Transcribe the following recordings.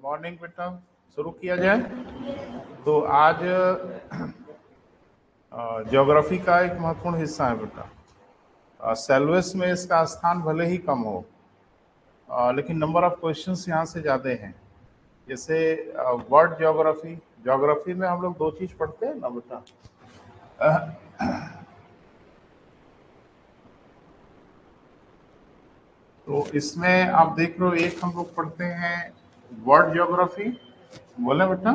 Morning बेटा, शुरू किया जाए। तो आज ज्योग्राफी का एक महत्वपूर्ण हिस्सा है बेटा। सिलेबस में इसका स्थान भले ही कम हो, लेकिन नंबर ऑफ क्वेश्चंस यहाँ से ज़्यादा हैं। जैसे वर्ल्ड ज्योग्राफी, ज्योग्राफी में हम लोग दो चीज़ पढ़ते हैं ना बेटा। तो इसमें आप देख रहे हो, एक हम लोग पढ़ते हैं वर्ल्ड ज्योग्राफी, बोले बेटा,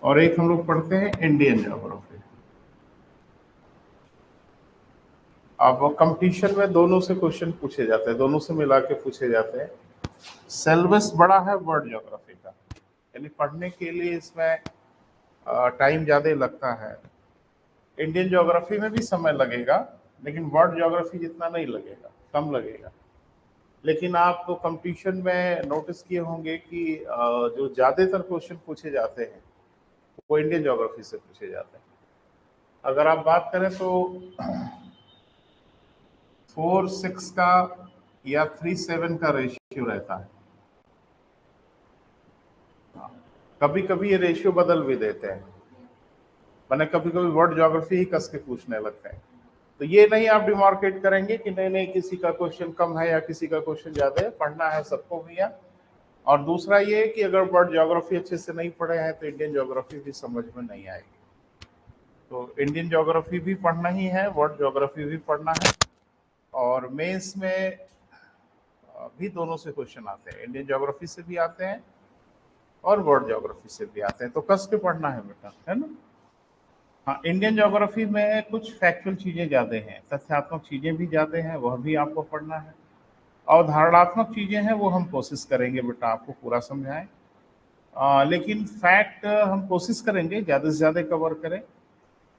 और एक हम लोग पढ़ते हैं इंडियन ज्योग्राफी। अब कंपटीशन में दोनों से क्वेश्चन पूछे जाते हैं, दोनों से मिला के पूछे जाते हैं। सिलेबस बड़ा है वर्ल्ड ज्योग्राफी का, यानी पढ़ने के लिए इसमें टाइम ज़्यादा लगता है। इंडियन ज्योग्राफी में भी समय लगेगा, लेकिन वर्ल्ड ज्योग्राफी जितना नहीं लगेगा, कम लगेगा। लेकिन आप तो कंपटीशन में नोटिस किए होंगे कि जो ज़्यादातर क्वेश्चन पूछे जाते हैं वो इंडियन ज्योग्राफी से पूछे जाते हैं। अगर आप बात करें तो 4:6 का या 3:7 का रेशियो रहता है। कभी कभी ये रेशियो बदल भी देते हैं, मैंने कभी कभी वर्ल्ड ज्योग्राफी ही कस के पूछने लगते हैं। तो ये नहीं आप डिमार्केट करेंगे कि नहीं नहीं किसी का क्वेश्चन कम है या किसी का क्वेश्चन ज्यादा है, पढ़ना है सबको भैया। और दूसरा ये कि अगर वर्ल्ड ज्योग्राफी अच्छे से नहीं पढ़े हैं तो इंडियन ज्योग्राफी भी समझ में नहीं आएगी। तो इंडियन ज्योग्राफी भी पढ़ना ही है, वर्ल्ड ज्योग्राफी भी पढ़ना है। और मेंस में भी दोनों से क्वेश्चन आते हैं, इंडियन ज्योग्राफी से भी आते हैं और वर्ल्ड ज्योग्राफी से भी आते हैं। तो कस के पढ़ना है बेटा, है ना। हाँ, इंडियन ज्योग्राफी में कुछ फैक्चुअल चीज़ें ज़्यादा हैं, तथ्यात्मक चीज़ें भी ज़्यादा हैं, वह भी आपको पढ़ना है। अवधारणात्मक चीज़ें हैं वो हम कोशिश करेंगे बेटा आपको पूरा समझाएं। लेकिन फैक्ट हम कोशिश करेंगे ज़्यादा से ज़्यादा कवर करें,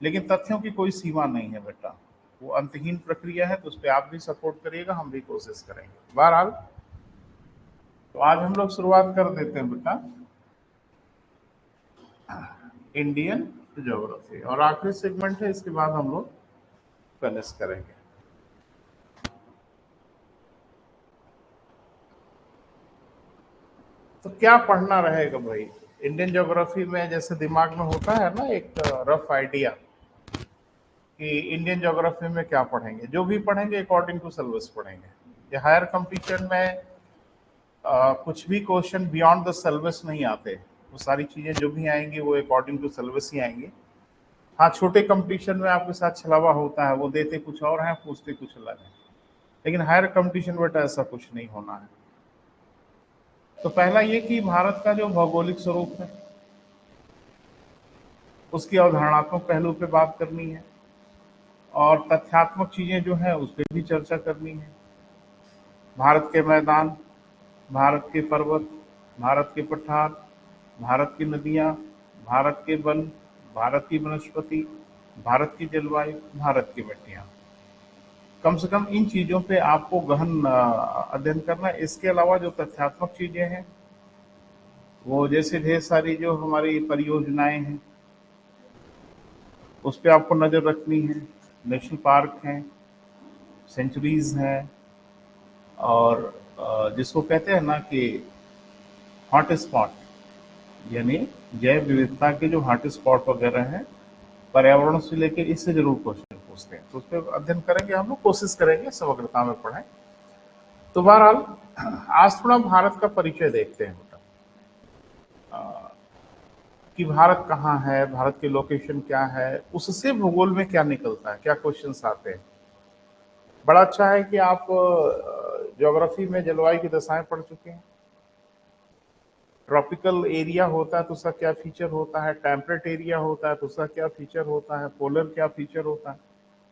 लेकिन तथ्यों की कोई सीमा नहीं है बेटा। वो अंतहीन प्रक्रिया है, तो उस पर आप भी सपोर्ट करिएगा, हम भी कोशिश करेंगे। बहरहाल तो आज हम लोग शुरुआत कर देते हैं बेटा इंडियन ज्योग्राफी, और आखिरी सेगमेंट है, इसके बाद हम लोग फिनिश करेंगे। तो क्या पढ़ना रहेगा भाई इंडियन ज्योग्राफी में? जैसे दिमाग में होता है ना एक रफ आइडिया कि इंडियन ज्योग्राफी में क्या पढ़ेंगे, जो भी पढ़ेंगे अकॉर्डिंग टू सिलेबस पढ़ेंगे। ये हायर कंपटीशन में कुछ भी क्वेश्चन बियॉन्ड द सिलेबस नहीं आते, वो सारी चीज़ें जो भी आएंगी वो अकॉर्डिंग टू सिलेबस ही आएंगी। हाँ, छोटे कंपटीशन में आपके साथ छलावा होता है, वो देते कुछ और हैं, पूछते कुछ अलग है। लेकिन हायर कंपटीशन बेटा ऐसा कुछ नहीं होना है। तो पहला ये कि भारत का जो भौगोलिक स्वरूप है उसकी अवधारणात्मक पहलू पे बात करनी है, और तथ्यात्मक चीज़ें जो है उस पर भी चर्चा करनी है। भारत के मैदान, भारत के पर्वत, भारत के पठार, भारत की नदियाँ, भारत के वन, भारत की वनस्पति, भारत की जलवायु, भारत की मिट्टियाँ, कम से कम इन चीज़ों पे आपको गहन अध्ययन करना है। इसके अलावा जो तथ्यात्मक चीज़ें हैं वो जैसे ढेर सारी जो हमारी परियोजनाएं हैं उस पर आपको नज़र रखनी है। नेशनल पार्क हैं, सेंचुरीज हैं, और जिसको कहते हैं ना कि हॉट स्पॉट, यानी जैव विविधता के जो हॉट स्पॉट वगैरह हैं, पर्यावरण से लेके इससे जरूर क्वेश्चन पूछते हैं, तो उस पर अध्ययन करेंगे हम लोग, कोशिश करेंगे समग्रता में पढ़ें। तो बहरहाल आज थोड़ा भारत का परिचय देखते हैं बेटा, कि भारत कहाँ है, भारत की लोकेशन क्या है, उससे भूगोल में क्या निकलता है, क्या क्वेश्चंस आते हैं। बड़ा अच्छा है कि आप ज्योग्राफी में जलवायु की दशाएं पढ़ चुके हैं। ट्रॉपिकल एरिया होता है तो उसका क्या फीचर होता है, टेम्परेट एरिया होता है तो उसका क्या फीचर होता है, पोलर क्या फीचर होता है।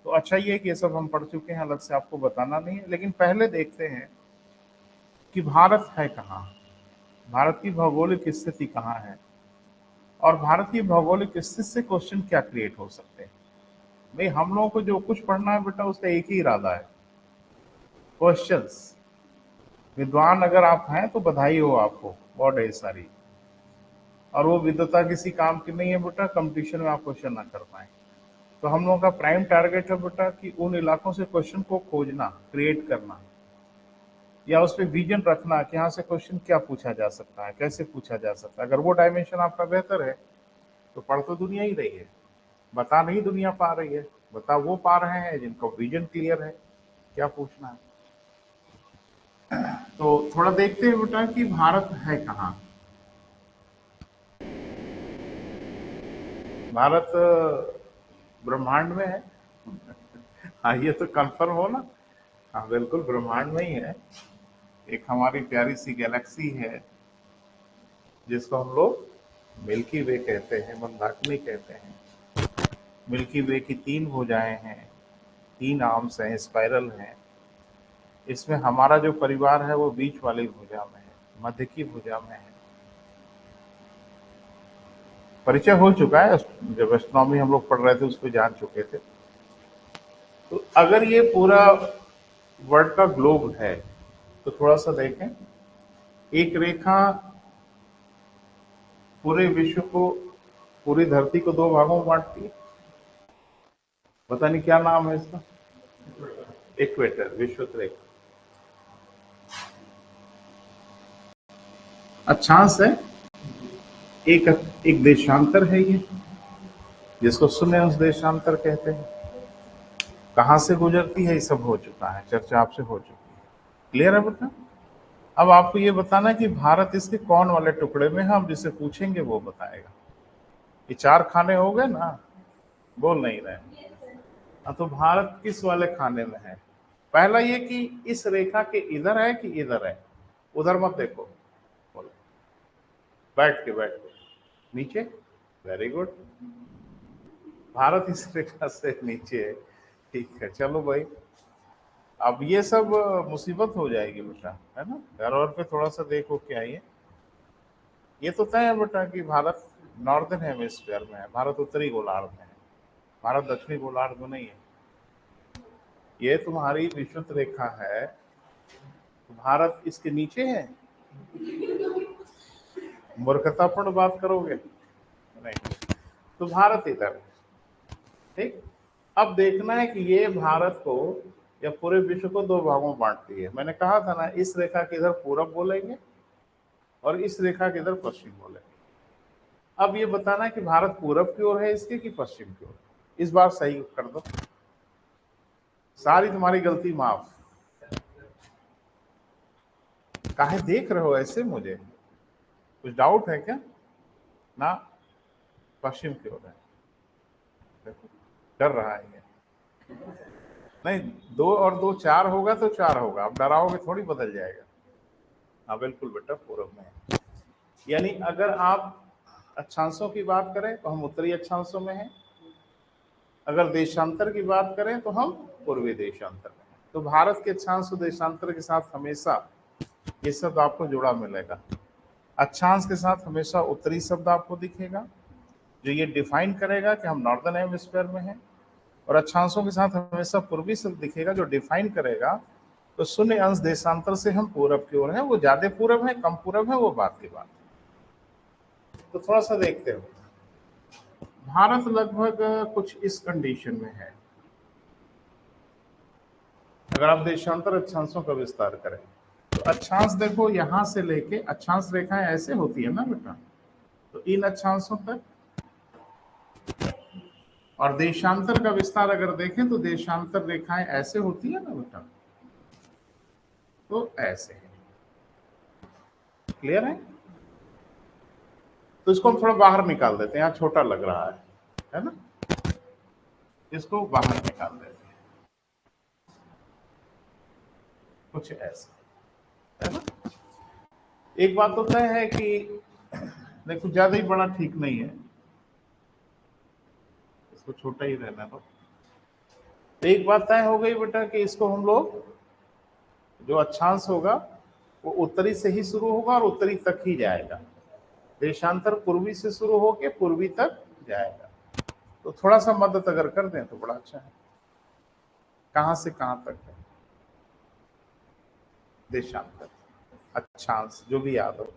तो अच्छा ही है कि ये सब हम पढ़ चुके हैं, अलग से आपको बताना नहीं है। लेकिन पहले देखते हैं कि भारत है कहाँ, भारत की भौगोलिक स्थिति कहाँ है, और भारत की भौगोलिक स्थिति से क्वेश्चन क्या क्रिएट हो सकते हैं। भाई हम लोगों को जो कुछ पढ़ना है बेटा उसका एक ही इरादा है, क्वेश्चंस। विद्वान अगर आप हैं तो बधाई हो आपको, बहुत ढेर सारी। और वो विद्वता किसी काम की नहीं है बेटा, कंपटीशन में आप क्वेश्चन ना कर पाए। तो हम लोगों का प्राइम टारगेट है बेटा कि उन इलाकों से क्वेश्चन को खोजना, क्रिएट करना। या उस पर विजन रखना कि यहाँ से क्वेश्चन क्या पूछा जा सकता है, कैसे पूछा जा सकता है। अगर वो डायमेंशन आपका बेहतर है तो पढ़ तो दुनिया ही रही है, बता नहीं दुनिया पा रही है, बता वो पा रहे हैं जिनका विजन क्लियर है क्या पूछना है। तो थोड़ा देखते हैं बेटा कि भारत है कहाँ। भारत ब्रह्मांड में है। हाँ ये तो कंफर्म हो ना। हाँ बिल्कुल ब्रह्मांड में ही है। एक हमारी प्यारी सी गैलेक्सी है जिसको हम लोग मिल्की वे कहते हैं, मंदाकिनी कहते हैं। मिल्की वे की 3 भुजाएं हैं, 3 आर्म्स हैं, स्पाइरल हैं। इसमें हमारा जो परिवार है वो बीच वाली भुजा में है, मध्य की भुजा में है। परिचय हो चुका है, जब एस्ट्रोनॉमी हम लोग पढ़ रहे थे उस पर जान चुके थे। तो अगर ये पूरा वर्ल्ड का ग्लोब है तो थोड़ा सा देखें, एक रेखा पूरे विश्व को, पूरी धरती को 2 भागों में बांटती है। पता नहीं क्या नाम है इसका, इक्वेटर, विषुवत रेखा। अक्षांश है, एक एक देशांतर है ये, जिसको शून्य अंश देशांतर कहते हैं। कहाँ से गुजरती है ये सब हो चुका है, चर्चा आपसे हो चुकी है। क्लियर है बेटा। अब आपको ये बताना है कि भारत इसके कौन वाले टुकड़े में है, हम जिसे पूछेंगे वो बताएगा। ये 4 खाने हो गए ना, बोल नहीं रहे। हाँ, तो भारत किस वाले खाने में है? पहला ये कि इस रेखा के इधर है कि इधर है, उधर मत देखो, बोलो बैठ के नीचे। वेरी गुड, भारत इस रेखा से नीचे है। ठीक है, चलो भाई। अब ये सब मुसीबत हो जाएगी बेटा, है ना। घर और पे थोड़ा सा देखो क्या ये तो तय है बेटा कि भारत नॉर्दर्न हेमिस्फीयर में है, भारत उत्तरी गोलार्ध में है, भारत दक्षिणी गोलार्ध में नहीं है। ये तुम्हारी विषुवत रेखा है, तो भारत इसके नीचे है। मूर्खतापूर्ण बात करोगे नहीं, तो भारत इधर है। ठीक, अब देखना है कि ये भारत को या पूरे विश्व को 2 भागों में बांटती है। मैंने कहा था ना, इस रेखा के इधर पूरब बोलेंगे और इस रेखा के इधर पश्चिम बोलेंगे। अब ये बताना है कि भारत पूरब की ओर है इसके कि पश्चिम की ओर। इस बार सही कर दो, सारी तुम्हारी गलती माफ। काहे देख रहे हो ऐसे मुझे, कुछ डाउट है क्या? ना, पश्चिम की ओर है। देखो डर रहा है ये। नहीं, 2 और 2 4 होगा तो 4 होगा, अब डराओगे थोड़ी बदल जाएगा। हाँ बिल्कुल बेटा, पूरब में है। यानी अगर आप अक्षांशों की बात करें तो हम उत्तरी अक्षांशों में हैं, अगर देशांतर की बात करें तो हम पूर्वी देशांतर में हैं। तो भारत के अक्षांश और देशांतर के साथ हमेशा ये शब्द आपको जुड़ा मिलेगा। अक्षांश के साथ हमेशा उत्तरी शब्द आपको दिखेगा जो ये डिफाइन करेगा कि हम नॉर्दर्न हेमिस्फीयर में हैं, और अक्षांशों के साथ हमेशा पूर्वी शब्द दिखेगा जो डिफाइन करेगा तो शून्य अंश देशांतर से हम पूरब की ओर हैं। वो ज्यादा पूरब है कम पूरब है वो बात की बात है। तो थोड़ा सा देखते हो, भारत लगभग कुछ इस कंडीशन में है। अगर आप देशांतर अक्षांशों का विस्तार करें तो अक्षांश देखो, यहां से लेके अक्षांश रेखाएं ऐसे होती है ना बेटा, तो इन अक्षांशों तक। और देशांतर का विस्तार अगर देखें तो देशांतर रेखाएं ऐसे होती है ना बेटा, तो ऐसे है। क्लियर है? तो इसको हम थोड़ा बाहर निकाल देते हैं, यहाँ छोटा लग रहा है ना, इसको बाहर निकाल देते हैं, कुछ ऐसा, है ना। एक बात तो तय है कि देखो ज्यादा ही बड़ा ठीक नहीं है, इसको छोटा ही रहना दो। तो एक बात तय हो गई बेटा कि इसको हम लोग, जो अक्षांश होगा वो उत्तरी से ही शुरू होगा और उत्तरी तक ही जाएगा, देशांतर पूर्वी से शुरू होके पूर्वी तक जाएगा। तो थोड़ा सा मदद अगर कर दें तो बड़ा अच्छा है। कहां से कहां तक है देशांतर, अक्षांश, जो भी याद हो।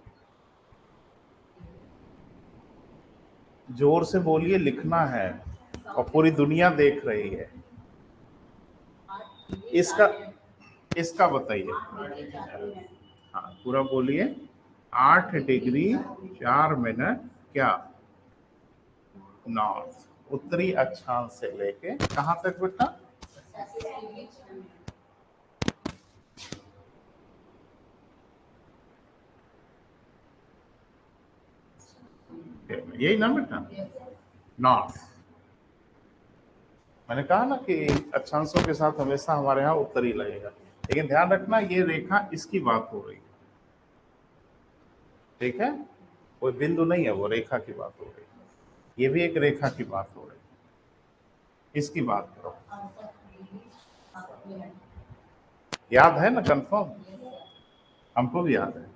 जोर से बोलिए, लिखना है और पूरी दुनिया देख रही है। इसका इसका बताइए। हाँ पूरा बोलिए। 8 डिग्री 4 मिनट क्या? नॉर्थ, उत्तरी अक्षांश से लेके कहां तक बेटा? यही ना बेटा, नॉर्थ। मैंने कहा ना कि अक्षांशों के साथ हमेशा हमारे यहाँ उत्तरी लगेगा, लेकिन ध्यान रखना ये रेखा इसकी बात हो रही है, ठीक है? कोई बिंदु नहीं है, वो रेखा की बात हो रही है। ये भी एक रेखा की बात हो रही है, इसकी बात करो। याद है ना? कंफर्म? हमको भी याद है।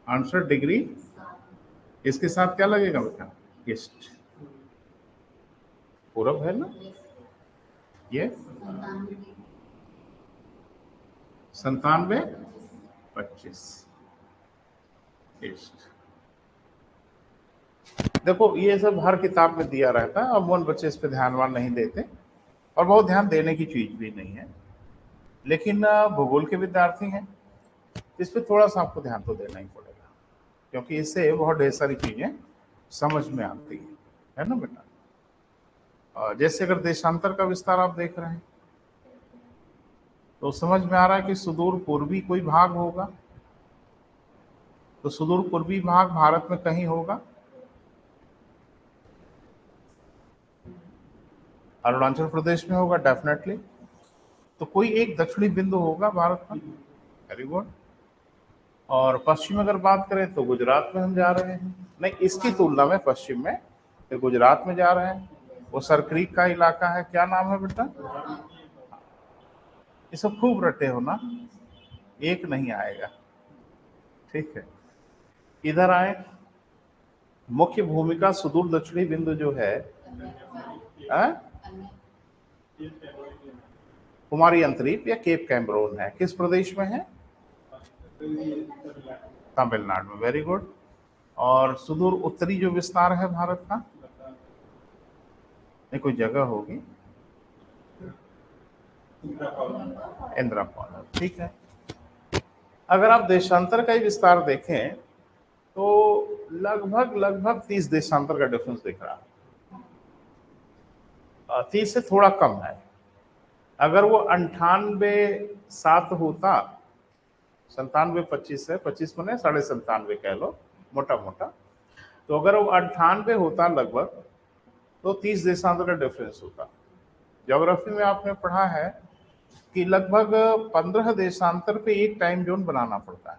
68 डिग्री इसके साथ क्या लगेगा बेटा? ईस्ट। पूरब है ना ये? 97 25 ईस्ट। देखो ये सब हर किताब में दिया रहता है, अब बच्चे इस पे ध्यानवान नहीं देते, और बहुत ध्यान देने की चीज भी नहीं है, लेकिन भूगोल के विद्यार्थी हैं, इस पे थोड़ा सा आपको ध्यान तो देना ही पड़ेगा, क्योंकि इससे बहुत ढेर सारी चीजें समझ में आती है ना बेटा? जैसे अगर देशांतर का विस्तार आप देख रहे हैं तो समझ में आ रहा है कि सुदूर पूर्वी कोई भाग होगा, तो सुदूर पूर्वी भाग भारत में कहीं होगा, अरुणाचल प्रदेश में होगा डेफिनेटली, तो कोई एक दक्षिणी बिंदु होगा भारत में। Very good. और पश्चिम अगर बात करें तो गुजरात में हम जा रहे हैं, नहीं इसकी तुलना में पश्चिम में फिर गुजरात में जा रहे हैं, वो सरक्रीक का इलाका है, क्या नाम है बेटा? ये सब खूब रटे हो ना, एक नहीं आएगा, ठीक है? इधर आए, मुख्य भूमिका सुदूर दक्षिणी बिंदु जो है कुमारी अंतरीप या केप कैमरून है, किस प्रदेश में है? तमिलनाडु में। Very good. और सुदूर उत्तरी जो विस्तार है भारत का, ये कोई जगह होगी, इंदिरा कॉलोनी, ठीक है? अगर आप देशांतर का ही विस्तार देखें तो लगभग 30 देशांतर का डिफरेंस दिख रहा है, 30 से थोड़ा कम है। अगर वो 98-7 होता, 97-25 है, 25 मैंने 97.5 कह लो मोटा मोटा, तो अगर वो 98 होता लगभग, तो 30 देशांतर का डिफरेंस होता। ज्योग्राफी में आपने पढ़ा है कि लगभग 15 देशांतर पे एक टाइम जोन बनाना पड़ता है,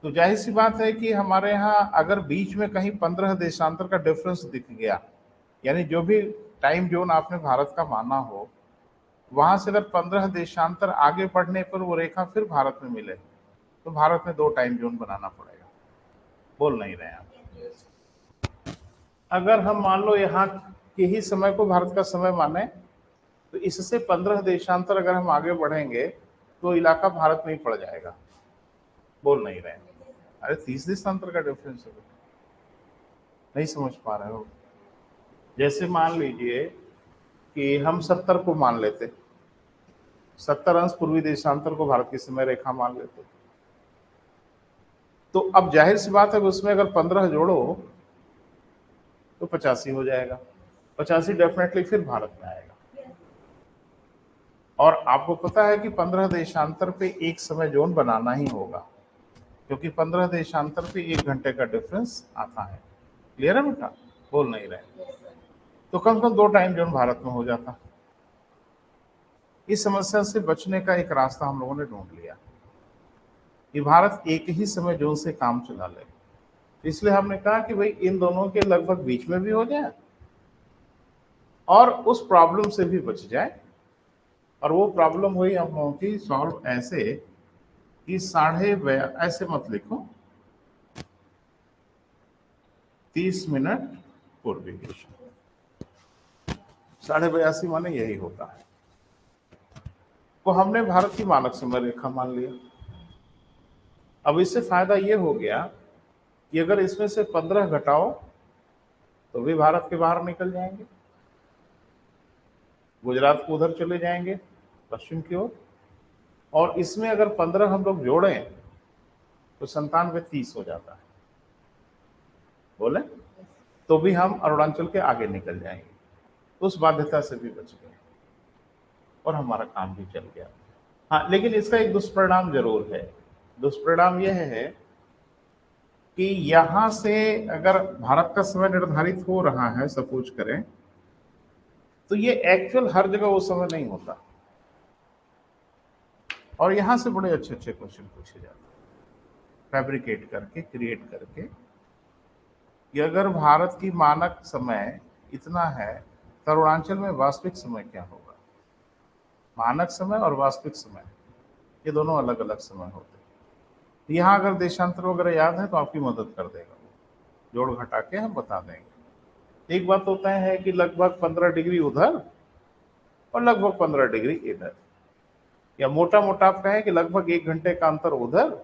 तो जाहिर सी बात है कि हमारे यहाँ अगर बीच में कहीं 15 देशांतर का डिफरेंस दिख गया, यानी जो भी टाइम जोन आपने भारत का माना हो, वहां से अगर 15 देशांतर आगे बढ़ने पर वो रेखा फिर भारत में मिले, तो भारत में 2 टाइम जोन बनाना पड़ेगा। बोल नहीं रहे आप? अगर हम मान लो यहाँ के ही समय को भारत का समय माने, तो इससे 15 देशांतर अगर हम आगे बढ़ेंगे तो इलाका भारत में ही पड़ जाएगा। बोल नहीं रहे? अरे 30 देशांतर का डिफरेंस है, नहीं समझ पा रहे हो? जैसे मान लीजिए कि हम 70 को मान लेते, 70 अंश पूर्वी देशांतर को भारत की समय रेखा मान लेते, तो अब जाहिर सी बात है कि उसमें अगर 15 जोड़ो तो 85 हो जाएगा, 85 डेफिनेटली फिर भारत में आएगा। और आपको पता है कि 15 देशांतर पे एक समय जोन बनाना ही होगा, क्योंकि 15 देशांतर पे 1 घंटे का डिफरेंस आता है। क्लियर है बेटा? बोल नहीं रहे? तो कम से कम 2 टाइम जोन भारत में हो जाता। इस समस्या से बचने का एक रास्ता हम लोगों ने ढूंढ लिया कि भारत एक ही समय जोन से काम चला ले, इसलिए हमने कहा कि भाई इन दोनों के लगभग बीच में भी हो जाए और उस प्रॉब्लम से भी बच जाए। और वो प्रॉब्लम हुई हम लोगों की सॉल्व ऐसे कि ऐसे मत लिखो, 30 मिनट पूर्वी दिशा, 82.5 माने यही होता है। तो हमने भारत की मानक समय रेखा मान लिया। अब इससे फायदा ये हो गया कि अगर इसमें से 15 घटाओ तो भी भारत के बाहर निकल जाएंगे। गुजरात को उधर चले जाएंगे पश्चिम की ओर, और इसमें अगर 15 हम लोग जोड़ें तो 97-30 हो जाता है, बोले तो भी हम अरुणाचल के आगे निकल जाएंगे, उस बाध्यता से भी बच गए और हमारा काम भी चल गया। हाँ, लेकिन इसका एक दुष्परिणाम जरूर है। दुष्परिणाम यह है कि यहां से अगर भारत का समय निर्धारित हो रहा है, सपोज करें, तो ये एक्चुअल हर जगह वो समय नहीं होता, और यहां से बड़े अच्छे अच्छे क्वेश्चन पूछे जाते हैं फैब्रिकेट करके, क्रिएट करके, कि अगर भारत की मानक समय इतना है तो अरुणाचल में वास्तविक समय क्या होगा। मानक समय और वास्तविक समय ये दोनों अलग अलग समय होते हैं। यहाँ अगर देशांतर वगैरह याद है तो आपकी मदद कर देगा, जोड़ घटा के हम बता देंगे। एक बात होता है कि लगभग 15 डिग्री उधर और लगभग 15 डिग्री इधर, या मोटा मोटा आप कहें कि लगभग 1 घंटे का अंतर उधर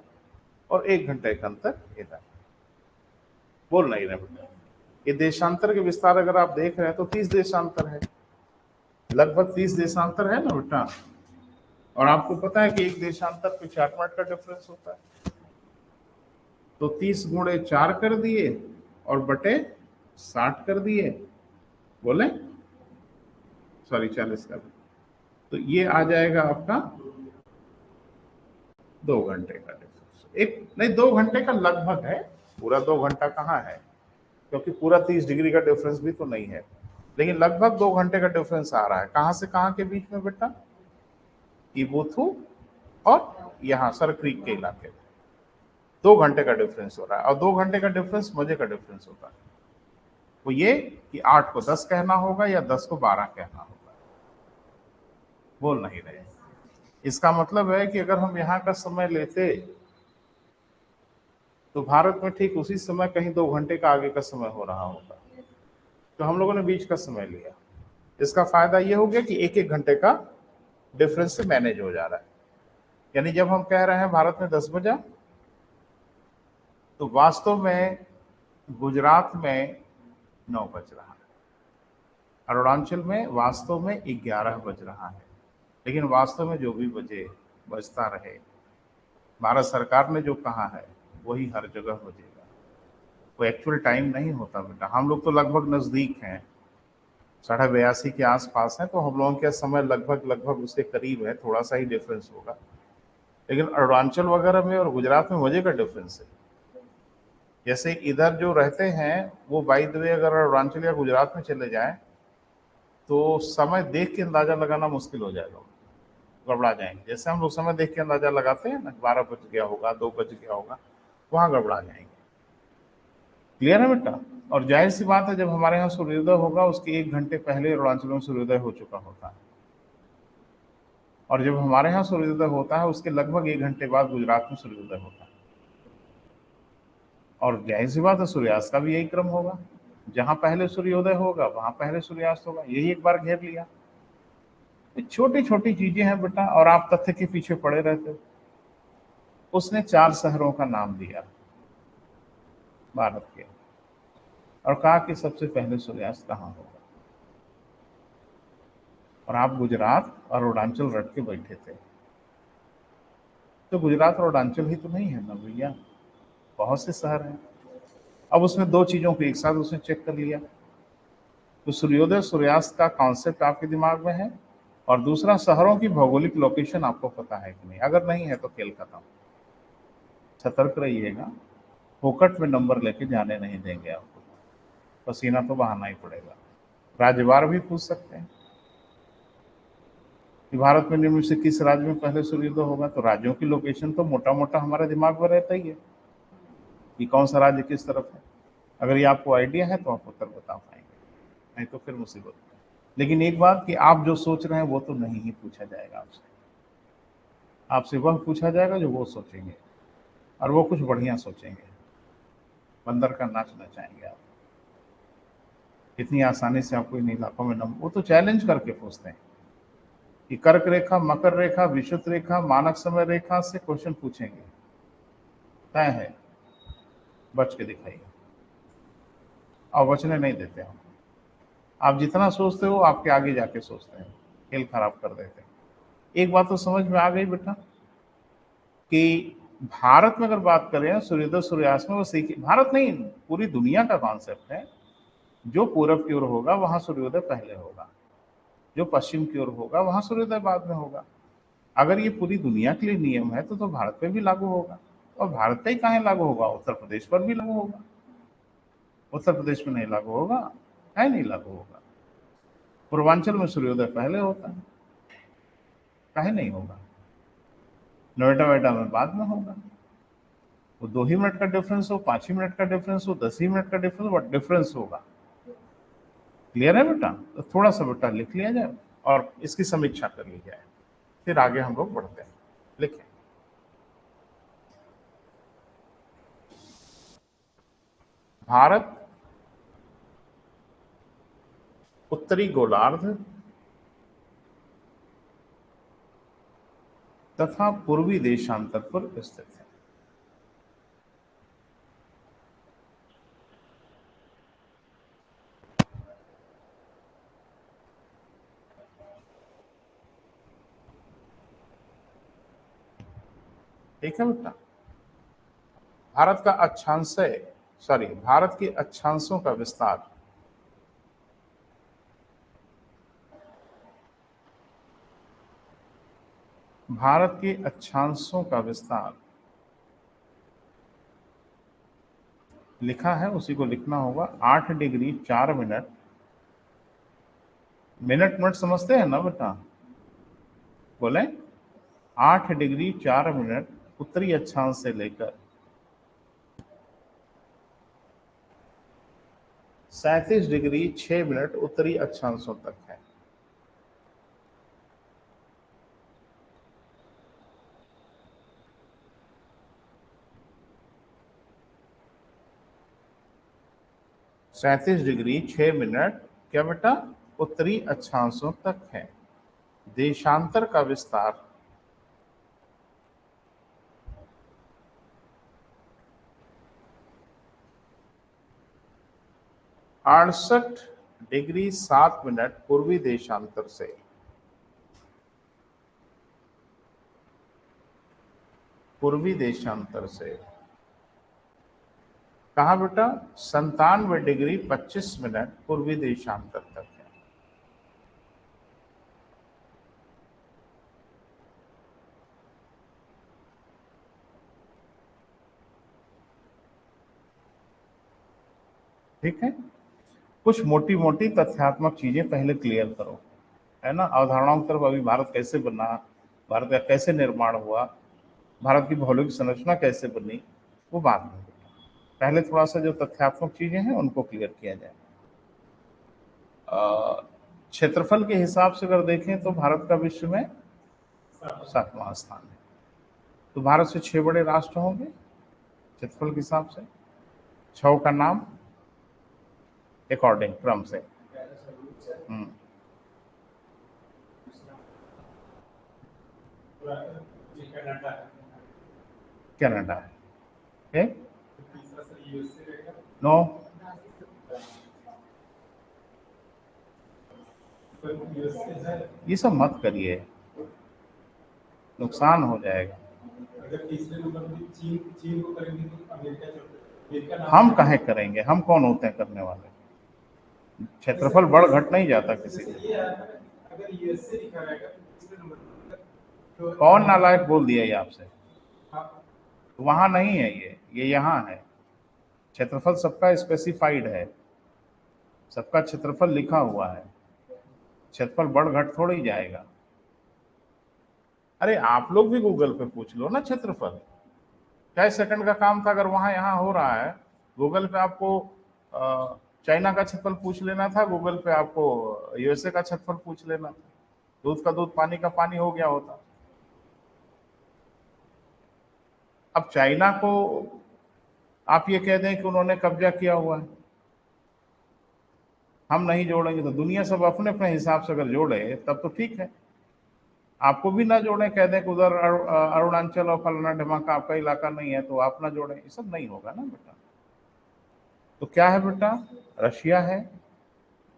और 1 घंटे का अंतर इधर। बोल नहीं रहे बेटा, ये देशांतर के विस्तार अगर आप देख रहे हैं तो 30 देशांतर है, लगभग 30 देशांतर है ना बेटा। और आपको पता है कि एक देशांतर पे 4 मिनट का डिफरेंस होता है, तो 30 गुणे 4 कर दिए और बटे 60 कर दिए, बोले सॉरी 40 का भी, तो ये आ जाएगा आपका 2 घंटे का डिफरेंस। एक नहीं, 2 घंटे का लगभग है, पूरा 2 घंटा कहाँ है, क्योंकि पूरा 30 डिग्री का डिफरेंस भी तो नहीं है, लेकिन लगभग 2 घंटे का डिफरेंस आ रहा है। कहां से कहां के बीच में बेटा, इबुथु और यहाँ सर क्रीक के इलाके में 2 घंटे का डिफरेंस हो रहा है। और 2 घंटे का डिफरेंस मजे का डिफरेंस होता है, वो ये कि 8 को 10 कहना होगा या 10 को 12 कहना होगा। बोल नहीं रहे, इसका मतलब है कि अगर हम यहाँ का समय लेते तो भारत में ठीक उसी समय कहीं 2 घंटे का आगे का समय हो रहा होगा, तो हम लोगों ने बीच का समय लिया। इसका फायदा ये हो गया कि 1-1 घंटे का डिफरेंस से मैनेज हो जा रहा है। यानी जब हम कह रहे हैं भारत में 10 बजा, तो वास्तव में गुजरात में 9 बज रहा है, अरुणाचल में वास्तव में 11 बज रहा है, लेकिन वास्तव में जो भी बजे बजता रहे, भारत सरकार ने जो कहा है वही हर जगह बजेगा, वो एक्चुअल टाइम नहीं होता बेटा। हम लोग तो लगभग नज़दीक हैं, 82.5 के आसपास है, तो हम लोगों का समय लगभग लगभग उसके करीब है, थोड़ा सा ही डिफरेंस होगा। लेकिन अरुणाचल वगैरह में और गुजरात में मजे का डिफरेंस है। जैसे इधर जो रहते हैं वो बाय द वे अगर अरुणाचल या गुजरात में चले जाएं तो समय देख के अंदाजा लगाना मुश्किल हो जाएगा, गड़बड़ा जाएंगे। जैसे हम लोग समय देख के अंदाजा लगाते हैं ना, 12 बज गया होगा, 2 बज गया होगा, वहां गड़बड़ा जाएंगे। क्लियर है बेटा। और जाहिर सी बात है, जब हमारे यहाँ सूर्योदय होगा उसके 1 घंटे पहले अरुणाचल में सूर्योदय हो चुका होता है, और जब हमारे यहाँ सूर्योदय होता है उसके लगभग 1 घंटे बाद गुजरात में सूर्योदय होता है। और जाहिर सी बात है सूर्यास्त का भी यही क्रम होगा, जहां पहले सूर्योदय होगा वहां पहले सूर्यास्त होगा, यही एक बार घेर लिया। छोटी छोटी चीजें हैं बेटा, और आप तथ्य के पीछे पड़े रहते हो। उसने 4 शहरों का नाम दिया भारत के, और कहा कि सबसे पहले सूर्यास्त कहाँ होगा, और आप गुजरात और अरुणाचल रट के बैठे थे। तो गुजरात और अरुणाचल ही तो नहीं है ना भैया, बहुत से शहर हैं। अब उसमें 2 चीजों को एक साथ उसने चेक कर लिया, तो सूर्योदय सूर्यास्त का कॉन्सेप्ट आपके दिमाग में है, और दूसरा शहरों की भौगोलिक लोकेशन आपको पता है कि नहीं। अगर नहीं है तो खेल खत्म, सतर्क रहिएगा, फोकट में नंबर लेके जाने नहीं देंगे आपको, पसीना तो बहाना ही पड़ेगा। राज्यवार भी पूछ सकते हैं कि भारत में निम्न से किस राज्य में पहले सूर्योदय होगा, तो राज्यों की लोकेशन तो मोटा मोटा हमारे दिमाग में रहता ही है कि कौन सा राज्य किस तरफ है। अगर ये आपको आइडिया है तो आप उत्तर बता पाएंगे, नहीं तो फिर मुसीबत है। लेकिन एक बात कि आप जो सोच रहे हैं वो तो नहीं ही पूछा जाएगा आपसे, आपसे वह पूछा जाएगा जो वो सोचेंगे, और वो कुछ बढ़िया सोचेंगे, बंदर का नाच नचाएंगे आप। इतनी आसानी से आपको इन इलाकों में नंबर, वो तो चैलेंज करके पूछते हैं कि कर्क रेखा, मकर रेखा, विषुवत रेखा, मानक समय रेखा से क्वेश्चन पूछेंगे, तय है, बच के दिखाइए। और बचने नहीं देते हम, आप जितना सोचते हो आपके आगे जाके सोचते हैं, खेल खराब कर देते हैं। एक बात तो समझ में आ गई बेटा कि भारत में अगर बात करें सूर्योदय सूर्यास्त में, वो सीखिए, भारत नहीं पूरी दुनिया का कॉन्सेप्ट है, जो पूरब की ओर होगा वहां सूर्योदय पहले होगा, जो पश्चिम की ओर होगा वहां सूर्योदय बाद में होगा। अगर ये पूरी दुनिया के लिए नियम है तो भारत पे भी लागू होगा। और भारत पे ही कहाँ लागू होगा, उत्तर प्रदेश पर भी लागू होगा। उत्तर प्रदेश में नहीं लागू होगा, है नहीं लागू होगा। पूर्वांचल में सूर्योदय पहले होता है, काहे नहीं होगा। नोएडा वेडा में बाद में होगा। वो 2 ही मिनट का डिफरेंस हो, 5 ही मिनट का डिफरेंस हो, 10 ही मिनट का डिफरेंस, वो डिफरेंस होगा। क्लियर है बेटा? तो थोड़ा सा बेटा लिख लिया जाए और इसकी समीक्षा कर ली जाए, फिर आगे हम लोग बढ़ते हैं। लिखें, भारत उत्तरी गोलार्ध तथा पूर्वी देशांतर पर स्थित है। ठीक है बेटा? भारत का अक्षांश, सॉरी, भारत के अक्षांशों का विस्तार भारत के अक्षांशों का विस्तार लिखा है, उसी को लिखना होगा। 8 डिग्री 4 मिनट, मिनट मिनट समझते हैं ना बेटा? बोले 8 डिग्री 4 मिनट उत्तरी अक्षांश से लेकर 37 डिग्री 6 मिनट उत्तरी अक्षांशों तक है। सैंतीस डिग्री 6 मिनट क्या बेटा? उत्तरी अक्षांशों तक है। देशांतर का विस्तार 68 डिग्री 7 मिनट पूर्वी देशांतर से, पूर्वी देशांतर से कहा बेटा? 97 डिग्री 25 मिनट पूर्वी देशांतर तक है। ठीक है? कुछ मोटी मोटी तथ्यात्मक चीजें पहले क्लियर करो, है ना? अवधारणाओं की तरफ, अभी भारत कैसे बना, भारत का कैसे निर्माण हुआ, भारत की भौगोलिक संरचना कैसे बनी, वो बाद में। पहले थोड़ा सा जो तथ्यात्मक चीजें हैं उनको क्लियर किया जाए। क्षेत्रफल के हिसाब से अगर देखें तो भारत का विश्व में 7वां स्थान है। तो भारत से 6 बड़े राष्ट्र होंगे क्षेत्रफल के हिसाब से। 6 का नाम अकॉर्डिंग क्रम से। कनाडा है, नो, ये सब मत करिए, नुकसान हो जाएगा। हम काहे करेंगे, हम कौन होते हैं करने वाले? क्षेत्रफल बढ़ घट नहीं जाता किसी को। कौन नालायक बोल दिया ये आपसे? वहां नहीं है, ये यहाँ है। क्षेत्रफल सबका स्पेसिफाइड है, सबका क्षेत्रफल लिखा हुआ है। क्षेत्रफल बढ़ घट थोड़ी जाएगा। अरे आप लोग भी गूगल पे पूछ लो ना क्षेत्रफल, क्या सेकंड का काम था? अगर वहां यहाँ हो रहा है, गूगल पे आपको चाइना का क्षेत्रफल पूछ लेना था, गूगल पे आपको यूएसए का क्षेत्रफल पूछ लेना था, दूध का दूध पानी का पानी हो गया होता। अब चाइना को आप ये कह दें कि उन्होंने कब्जा किया हुआ है, हम नहीं जोड़ेंगे, तो दुनिया सब अपने अपने हिसाब से अगर जोड़े तब तो ठीक है। आपको भी ना जोड़े, कह दें कि उधर अरुणाचल और फलाना ढिमाका आपका इलाका नहीं है तो आप ना जोड़ें, ये सब नहीं होगा ना बेटा। तो क्या है बेटा? रशिया है,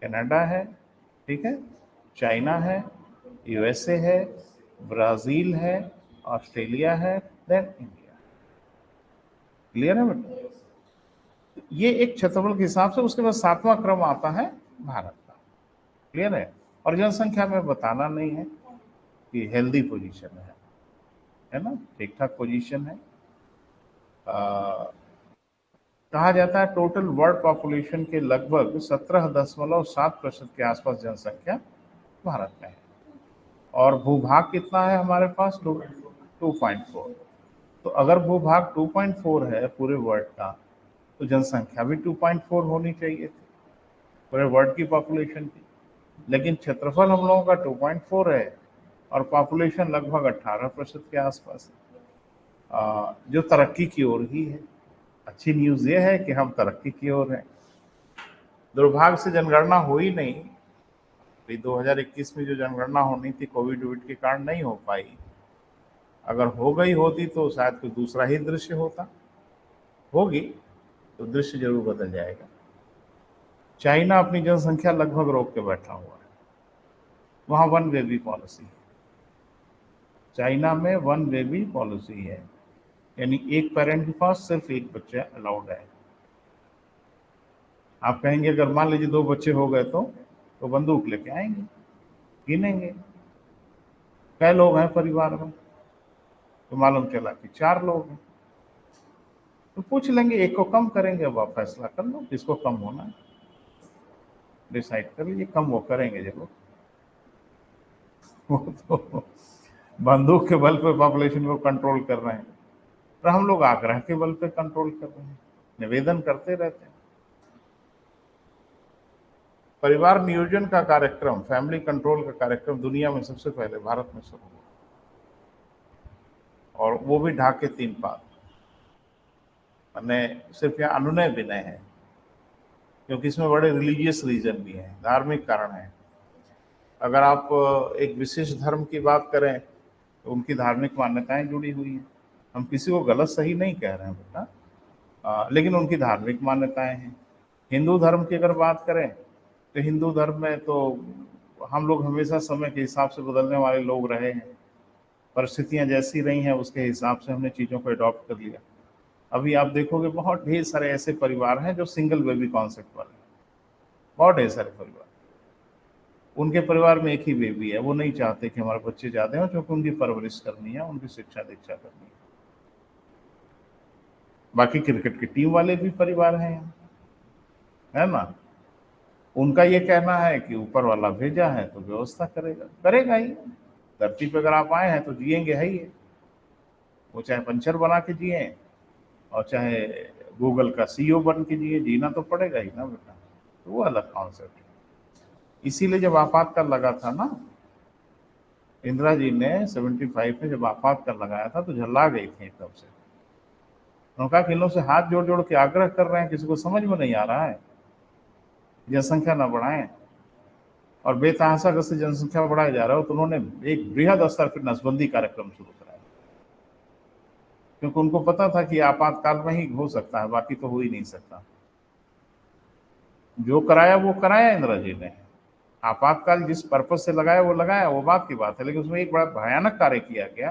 कनाडा है, ठीक है, चाइना है, यूएसए है, ब्राजील है, ऑस्ट्रेलिया है, देन इंडिया। क्लियर है बेटा? ये एक क्षेत्रफल के हिसाब से उसके बाद 7वां क्रम आता है भारत का। क्लियर है? और जनसंख्या में बताना नहीं है कि हेल्दी पोजीशन है ना, ठीक ठाक पोजीशन है। कहा जाता है टोटल वर्ल्ड पॉपुलेशन के लगभग 17.7% के आसपास जनसंख्या भारत में है। और भूभाग कितना है हमारे पास? 2.4। तो अगर भूभाग 2.4 है पूरे वर्ल्ड का, तो जनसंख्या भी 2.4 होनी चाहिए थी पूरे वर्ल्ड की पॉपुलेशन की। लेकिन क्षेत्रफल हम लोगों का 2.4 है और पॉपुलेशन लगभग 18% के आसपास है, जो तरक्की की ओर ही है। अच्छी न्यूज़ ये है कि हम तरक्की की ओर हैं। दुर्भाग्य से जनगणना हुई नहीं। 2021 में जो जनगणना होनी थी कोविड के कारण नहीं हो पाई। अगर हो गई होती तो शायद कोई दूसरा ही दृश्य होता। होगी तो दृश्य जरूर बदल जाएगा। चाइना अपनी जनसंख्या लगभग रोक के बैठा हुआ है। वहाँ वन बेबी पॉलिसी है। चाइना में वन बेबी पॉलिसी है, यानी एक पेरेंट के पास सिर्फ एक बच्चा अलाउड है। आप कहेंगे अगर मान लीजिए 2 बच्चे हो गए तो बंदूक लेके आएंगे, गिनेंगे कै लोग हैं परिवार में, तो मालूम चला कि 4 लोग हैं। तो पूछ लेंगे, एक को कम करेंगे। अब आप फैसला कर लो किसको कम होना है, डिसाइड कर लीजिए। कम वो करेंगे जरूर। वो तो बंदूक के बल पे पॉपुलेशन को कंट्रोल कर रहे हैं, और हम लोग आग्रह के बल पे कंट्रोल कर रहे हैं, निवेदन करते रहते हैं। परिवार नियोजन का कार्यक्रम, फैमिली कंट्रोल का कार्यक्रम दुनिया में सबसे पहले भारत में शुरू हुआ, और वो भी ढाके 3 पात। मैंने सिर्फ यहाँ अनुनय विनय है, क्योंकि इसमें बड़े रिलीजियस रीजन भी हैं, धार्मिक कारण है। अगर आप एक विशेष धर्म की बात करें तो उनकी धार्मिक मान्यताएं जुड़ी हुई हैं। हम किसी को गलत सही नहीं कह रहे हैं बेटा, लेकिन उनकी धार्मिक मान्यताएं हैं। हिंदू धर्म की अगर बात करें तो हिंदू धर्म में तो हम लोग हमेशा समय के हिसाब से बदलने वाले लोग रहे हैं। परिस्थितियां जैसी रही हैं उसके हिसाब से हमने चीज़ों को अडॉप्ट कर लिया। अभी आप देखोगे बहुत ढेर सारे ऐसे परिवार हैं जो सिंगल बेबी कॉन्सेप्ट वाले हैं। बहुत ढेर सारे परिवार, उनके परिवार में एक ही बेबी है। वो नहीं चाहते कि हमारे बच्चे ज़्यादा हों, क्योंकि उनकी परवरिश करनी है, उनकी शिक्षा दीक्षा करनी है। बाकी क्रिकेट की टीम वाले भी परिवार हैं, है ना। उनका ये कहना है कि ऊपर वाला भेजा है तो व्यवस्था करेगा ही। धरती पे अगर आप आए हैं तो जिएंगे है ही है। वो चाहे पंचर बना के जिए और चाहे गूगल का सीईओ बन के जिए, जीना तो पड़ेगा ही ना बेटा। तो वो अलग कॉन्सेप्ट है। इसीलिए जब आपातकाल लगा था ना, इंदिरा जी ने 75 में जब आपातकाल लगाया था तो झल्ला गई थी एकदम से। उन्होंने कहा कि इन लोग से हाथ जोड़ जोड़ के आग्रह कर रहे हैं, किसी को समझ में नहीं आ रहा है, जनसंख्या न बढ़ाएं और बेतहाशा गति से जनसंख्या बढ़ाया जा रहा हो। तो उन्होंने एक बृहद स्तर पर नसबंदी कार्यक्रम शुरू कराया, क्योंकि उनको पता था कि आपातकाल में ही हो सकता है, बाकी तो हो ही नहीं सकता। जो कराया वो कराया इंदिरा जी ने। आपातकाल जिस पर्पज से लगाया वो लगाया, वो बात की बात है। लेकिन उसमें एक बड़ा भयानक कार्य किया गया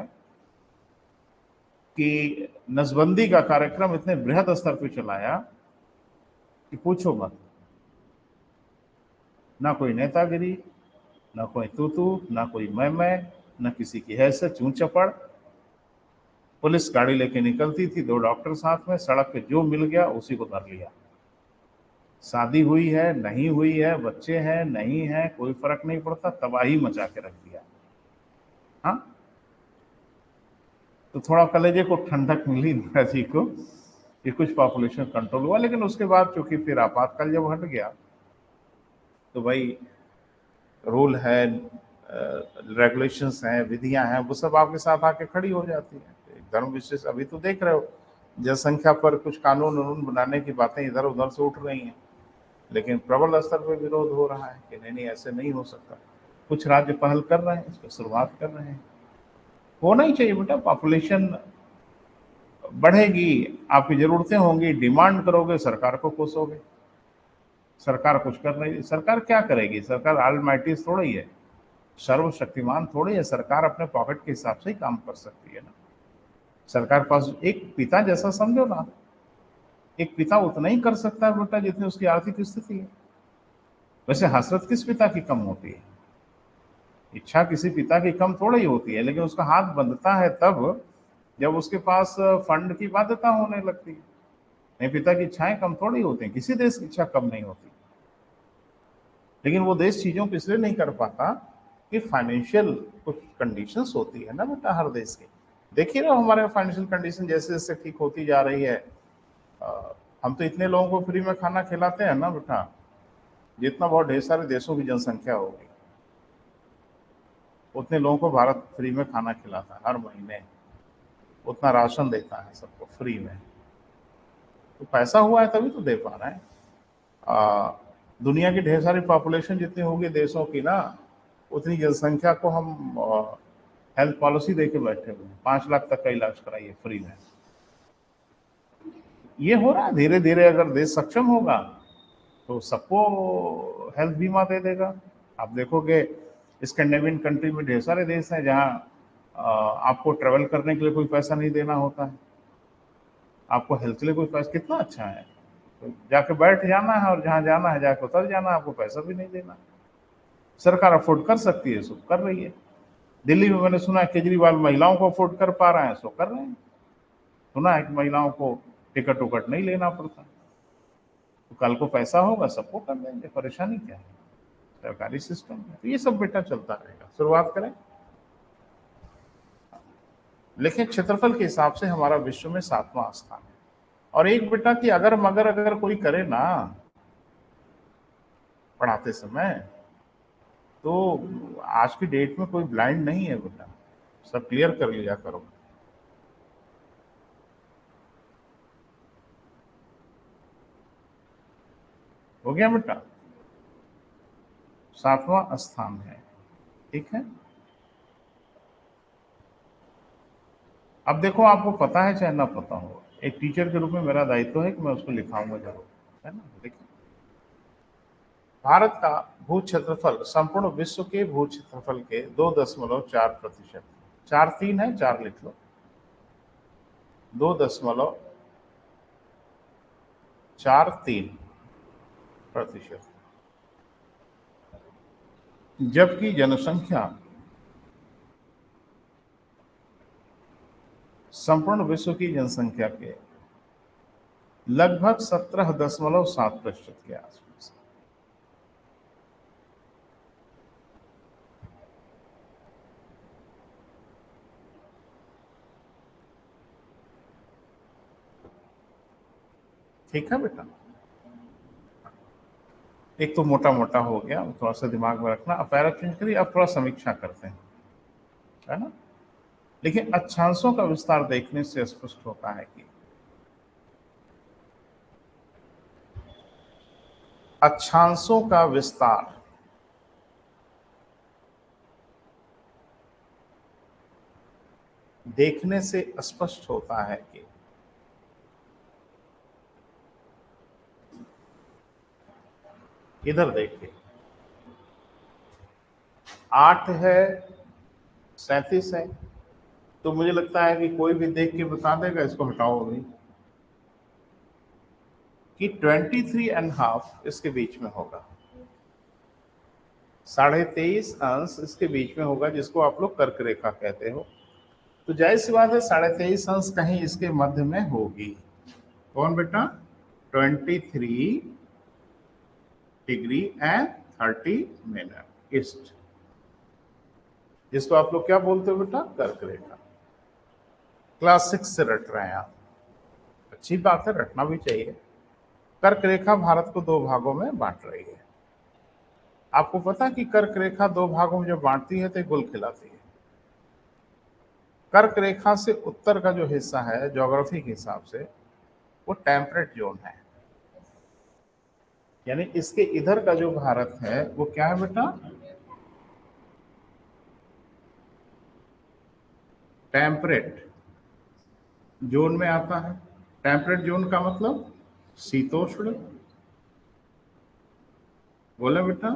कि नसबंदी का कार्यक्रम इतने बृहद स्तर पर चलाया कि पूछो मत। ना कोई नेतागिरी, ना कोई तू, ना कोई मैं, ना किसी की हैसियत, चूं चपड़। पुलिस गाड़ी लेके निकलती थी, 2 डॉक्टर साथ में, सड़क पे जो मिल गया उसी को धर लिया। शादी हुई है नहीं हुई है, बच्चे हैं नहीं है, कोई फर्क नहीं पड़ता, तबाही मचा के रख दिया। हाँ, तो थोड़ा कलेजे को ठंडक मिली इंदिरा जी को कि कुछ पॉपुलेशन कंट्रोल हुआ। लेकिन उसके बाद चूंकि फिर आपातकाल जब हट गया तो भाई रूल है, रेगुलेशंस हैं, विधियां हैं, वो सब आपके साथ आके खड़ी हो जाती हैं। एक धर्म विशेष, अभी तो देख रहे हो जनसंख्या पर कुछ कानून वानून बनाने की बातें इधर उधर से उठ रही हैं, लेकिन प्रबल स्तर पर विरोध हो रहा है कि नहीं ऐसे नहीं हो सकता। कुछ राज्य पहल कर रहे हैं, इस पर शुरुआत कर रहे हैं। होना ही चाहिए बेटा। पॉपुलेशन बढ़ेगी, आपकी जरूरतें होंगी, डिमांड करोगे, सरकार को कोसोगे। सरकार कुछ कर रही है, सरकार क्या करेगी? सरकार ऑलमाइटी थोड़ा ही है। सर्वशक्तिमान थोड़ी है, सरकार अपने पॉकेट के हिसाब से ही काम कर सकती है ना। सरकार पास एक पिता जैसा समझो ना, एक पिता उतना ही कर सकता है बेटा जितनी उसकी आर्थिक स्थिति है। वैसे हसरत किस पिता की कम होती है, इच्छा किसी पिता की कम थोड़ी ही होती है, लेकिन उसका हाथ बंधता है तब जब उसके पास फंड की बाध्यता होने लगती है। नहीं, पिता की इच्छाएं कम थोड़ी होती हैं, किसी देश की इच्छा कम नहीं होती, लेकिन वो देश चीजों को इसलिए नहीं कर पाता कि फाइनेंशियल कुछ कंडीशंस होती है ना बेटा हर देश की। देखिए ना हमारे फाइनेंशियल कंडीशन जैसे जैसे ठीक होती जा रही है, हम तो इतने लोगों को फ्री में खाना खिलाते हैं ना बेटा, जितना बहुत ढेर सारे देशों की जनसंख्या होगी उतने लोगों को भारत फ्री में खाना खिलाता है हर महीने, उतना राशन देता है सबको फ्री में। तो पैसा हुआ है तभी तो दे पा रहे हैं। दुनिया की ढेर सारी पॉपुलेशन जितनी होगी देशों की ना, उतनी जनसंख्या को हम हेल्थ पॉलिसी दे के बैठे हुए हैं, 5 लाख तक का इलाज कराइए फ्री में। ये हो रहा है धीरे धीरे, अगर देश सक्षम होगा तो सबको हेल्थ बीमा दे देगा। आप देखोगे स्कैंडिनेवियन कंट्री में ढेर सारे देश हैं जहाँ आपको ट्रेवल करने के लिए कोई पैसा नहीं देना होता है, आपको हेल्थ के लिए कोई पैसा, कितना अच्छा है। तो जाके बैठ जाना है और जहाँ जाना है जाके उतर जाना है, आपको पैसा भी नहीं देना। सरकार अफोर्ड कर सकती है, सब कर रही है। दिल्ली में मैंने सुना है केजरीवाल महिलाओं को अफोर्ड कर पा रहे हैं, सो कर रहे हैं। सुना है कि महिलाओं को टिकट उकट नहीं लेना पड़ता, तो कल को पैसा होगा सबको कर देंगे, परेशानी क्या है, सरकारी सिस्टम है। तो ये सब बेटा चलता रहेगा। शुरुआत करें, लेकिन क्षेत्रफल के हिसाब से हमारा विश्व में 7वां स्थान है। और एक बेटा कि अगर मगर अगर कोई करे ना पढ़ाते समय, तो आज की डेट में कोई ब्लाइंड नहीं है बेटा, सब क्लियर कर लिया करो। हो गया बेटा, 7वां स्थान है, ठीक है। अब देखो आपको पता है चाहे ना पता हो, एक टीचर के रूप में मेरा दायित्व है कि मैं उसको लिखाऊंगा जरूर, है ना। देखिए भारत का भू क्षेत्रफल संपूर्ण विश्व के भू क्षेत्रफल के 2.4%, 4 3 है, 4 लिख लो, 2.43%। जबकि जनसंख्या संपूर्ण विश्व की जनसंख्या के लगभग 17.7% के आसपास। ठीक है बेटा, एक तो मोटा मोटा हो गया, थोड़ा सा दिमाग में रखना। अब पैरा चेंज करिए, अब थोड़ा समीक्षा करते हैं, है ना। लेकिन अक्षांशों का विस्तार देखने से स्पष्ट होता है कि अक्षांशों का विस्तार देखने से स्पष्ट होता है कि इधर देखिए, 8 है, 37 है, तो मुझे लगता है कि कोई भी देख के बता देगा, इसको हटाओ अभी, कि 23.5 इसके बीच में होगा, 23.5 अंश इसके बीच में होगा, जिसको आप लोग कर्क रेखा कहते हो। तो जाहिर सी बात है 23.5 अंश कहीं इसके मध्य में होगी। कौन बेटा? 23 डिग्री एंड 30 मिनट ईस्ट, जिसको आप लोग क्या बोलते हो बेटा? कर्क रेखा। क्लास 6 से रट रहे हैं आप, अच्छी बात है, रटना भी चाहिए। कर्क रेखा भारत को 2 भागों में बांट रही है। आपको पता कि कर्क रेखा 2 भागों में जब बांटती है तो गोल खिलाती है। कर्क रेखा से उत्तर का जो हिस्सा है ज्योग्राफी के हिसाब से वो टेम्परेट जोन है, यानी इसके इधर का जो भारत है वो क्या है बेटा? टेम्परेट जोन में आता है। टेम्परेट जोन का मतलब शीतोष्ण, बोले बेटा?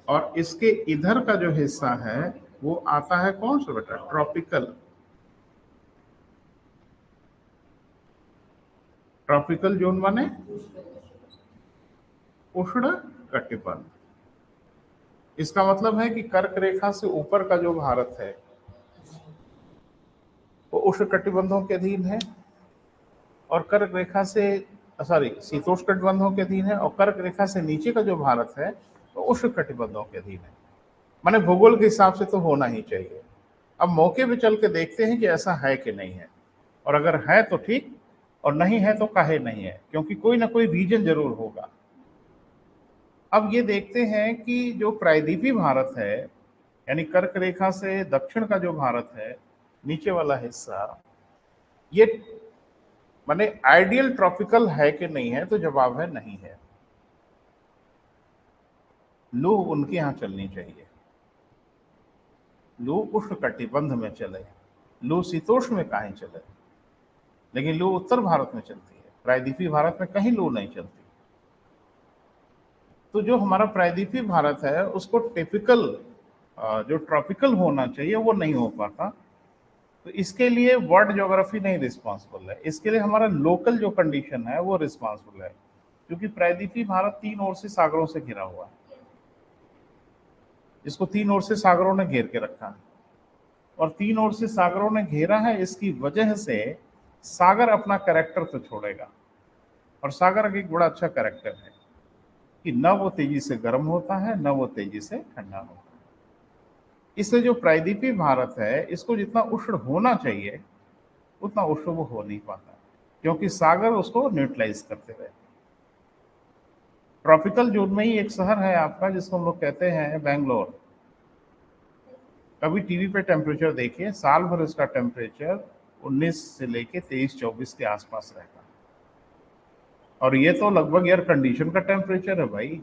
और इसके इधर का जो हिस्सा है वो आता है कौन सा बेटा, ट्रॉपिकल। ट्रॉपिकल जोन माने उष्ण कटिबंध। इसका मतलब है कि कर्क रेखा से ऊपर का जो भारत है वो उष्ण कटिबंधों के अधीन है, और कर्क रेखा से शीतोष्ण कटिबंधों के अधीन है, और कर्क रेखा से नीचे का जो भारत है वो उष्ण कटिबंधों के अधीन है। माने भूगोल के हिसाब से तो होना ही चाहिए। अब मौके पे चल के देखते हैं कि ऐसा है कि नहीं है, और अगर है तो ठीक, और नहीं है तो काहे नहीं है, क्योंकि कोई ना कोई रीजन जरूर होगा। अब ये देखते हैं कि जो प्रायद्वीपीय भारत है, यानी कर्क रेखा से दक्षिण का जो भारत है, नीचे वाला हिस्सा, ये माने आइडियल ट्रॉपिकल है कि नहीं है, तो जवाब है नहीं है। लू उनके यहां चलनी चाहिए, लू उष्ण कटिबंध में चले, लू शीतोष्ण में काहे चले, लेकिन लू उत्तर भारत में चलती है, प्रायद्वीपीय भारत में कहीं लू नहीं चलती। तो जो हमारा प्रायद्वीपीय भारत है उसको टिपिकल जो ट्रॉपिकल होना चाहिए वो नहीं हो पाता। तो इसके लिए वर्ल्ड ज्योग्राफी नहीं रिस्पॉन्सिबल है, इसके लिए हमारा लोकल जो कंडीशन है वो रिस्पॉन्सिबल है, क्योंकि प्रायद्वीपीय भारत तीन ओर से सागरों से घिरा हुआ है, इसको तीन ओर से सागरों ने घेर के रखा है, और तीन ओर से सागरों ने घेरा है, इसकी वजह से सागर अपना कैरेक्टर तो छोड़ेगा। और सागर का एक बड़ा अच्छा कैरेक्टर है कि न वो तेजी से गर्म होता है, न वो तेजी से ठंडा होता है। इसलिए जो प्रायद्वीपीय भारत है इसको जितना उष्ण होना चाहिए उतना उष्ण वो हो नहीं पाता, क्योंकि सागर उसको न्यूट्रलाइज करते रहे। ट्रॉपिकल जोन में ही एक शहर है आपका जिसको हम लोग कहते हैं बेंगलोर। कभी टीवी पे टेम्परेचर देखिए, साल भर इसका टेम्परेचर 19 से लेके 23-24 के आसपास रहता है, और ये तो लगभग एयर कंडीशन का टेम्परेचर है भाई।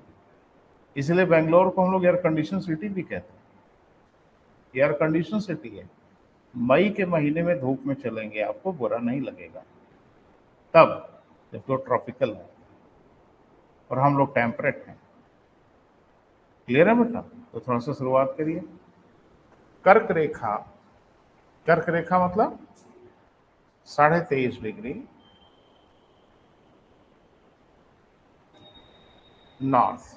इसलिए बेंगलोर को हम लोग एयर कंडीशन सिटी भी कहते हैं, एयर कंडीशन सिटी है। मई के महीने में धूप में चलेंगे आपको बुरा नहीं लगेगा, तब जब तो ट्रॉपिकल है और हम लोग टेम्परेट हैं। क्लियर है बेटा? तो थोड़ा सा शुरुआत करिए। कर्क रेखा, कर्क रेखा मतलब 23.5 डिग्री नॉर्थ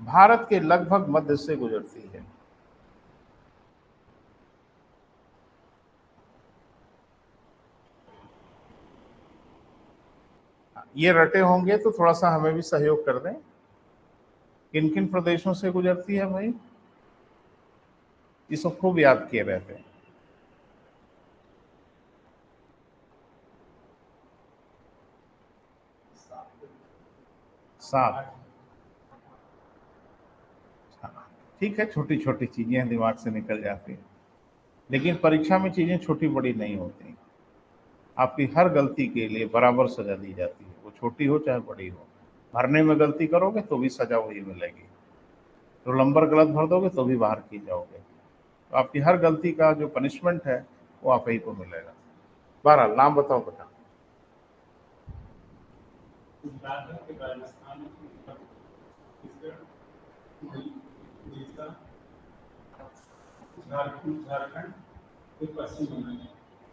भारत के लगभग मध्य से गुजरती है। ये रटे होंगे तो थोड़ा सा हमें भी सहयोग कर दें। किन किन प्रदेशों से गुजरती है भाई, इसको खूब याद किए रहते हैं। सात, ठीक है, छोटी छोटी चीजें दिमाग से निकल जाती हैं, लेकिन परीक्षा में चीजें छोटी बड़ी नहीं होती। आपकी हर गलती के लिए बराबर सजा दी जाती है, वो छोटी हो चाहे बड़ी हो। भरने में गलती करोगे तो भी सजा वही मिलेगी, तो नंबर गलत भर दोगे तो भी बाहर की जाओगे। तो आपकी हर गलती का जो पनिशमेंट है वो आप ही को मिलेगा। बहरहाल नाम बताओ बेटा।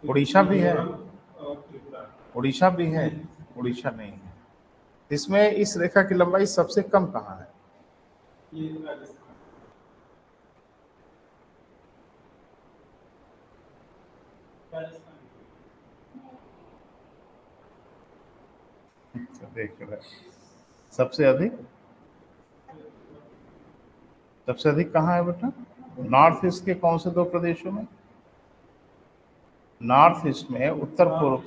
उड़ीसा भी है, उड़ीसा भी है, उड़ीसा नहीं है। इसमें इस रेखा की लंबाई सबसे कम कहाँ है? देख रहे, सबसे अधिक, सबसे अधिक कहाँ है बेटा? नॉर्थ ईस्ट के कौन से दो प्रदेशों में? नॉर्थ ईस्ट में उत्तर पूर्व,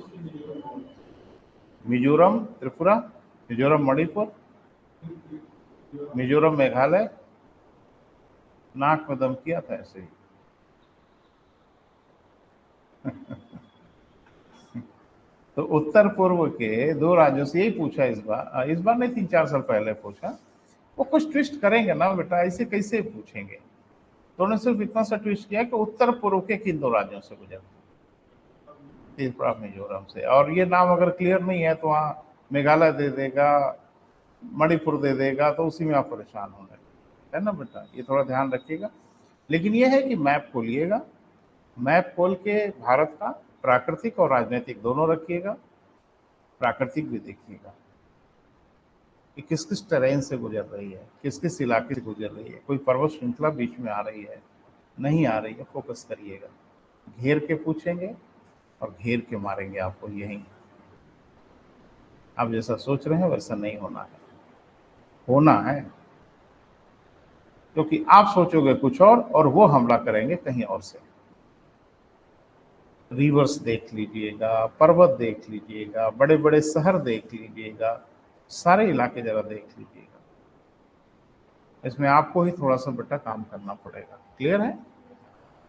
मिजोरम त्रिपुरा, मिजोरम मणिपुर, मिजोरम मेघालय। नाक में दम किया था ऐसे ही। तो उत्तर पूर्व के दो राज्यों से यही पूछा इस बार नहीं, 3-4 साल पहले पूछा। वो कुछ ट्विस्ट करेंगे ना बेटा, ऐसे कैसे पूछेंगे? तो उन्होंने सिर्फ इतना सा ट्विस्ट किया कि उत्तर पूर्व के किन दो राज्यों से गुजरते, त्रिपुरा मिजोरम से। और ये नाम अगर क्लियर नहीं है तो वहाँ मेघालय दे देगा, मणिपुर दे देगा तो उसी में आप परेशान होने लगेंगे, है ना बेटा। ये थोड़ा ध्यान रखिएगा। लेकिन ये है कि मैप खोलिएगा, मैप खोल के भारत का प्राकृतिक और राजनीतिक दोनों रखिएगा। प्राकृतिक भी देखिएगा कि किस किस टेरेन से गुजर रही है, किस किस इलाके से गुजर रही है, कोई पर्वत श्रृंखला बीच में आ रही है, नहीं आ रही है, फोकस करिएगा। घेर के पूछेंगे और घेर के मारेंगे आपको। यही आप जैसा सोच रहे हैं वैसा नहीं होना है, होना है, क्योंकि आप सोचोगे कुछ और वो हमला करेंगे कहीं और से। रिवर्स देख लीजिएगा, पर्वत देख लीजिएगा, बड़े बड़े शहर देख लीजिएगा, सारे इलाके जरा देख लीजिएगा। इसमें आपको ही थोड़ा सा बेटा काम करना पड़ेगा। क्लियर है?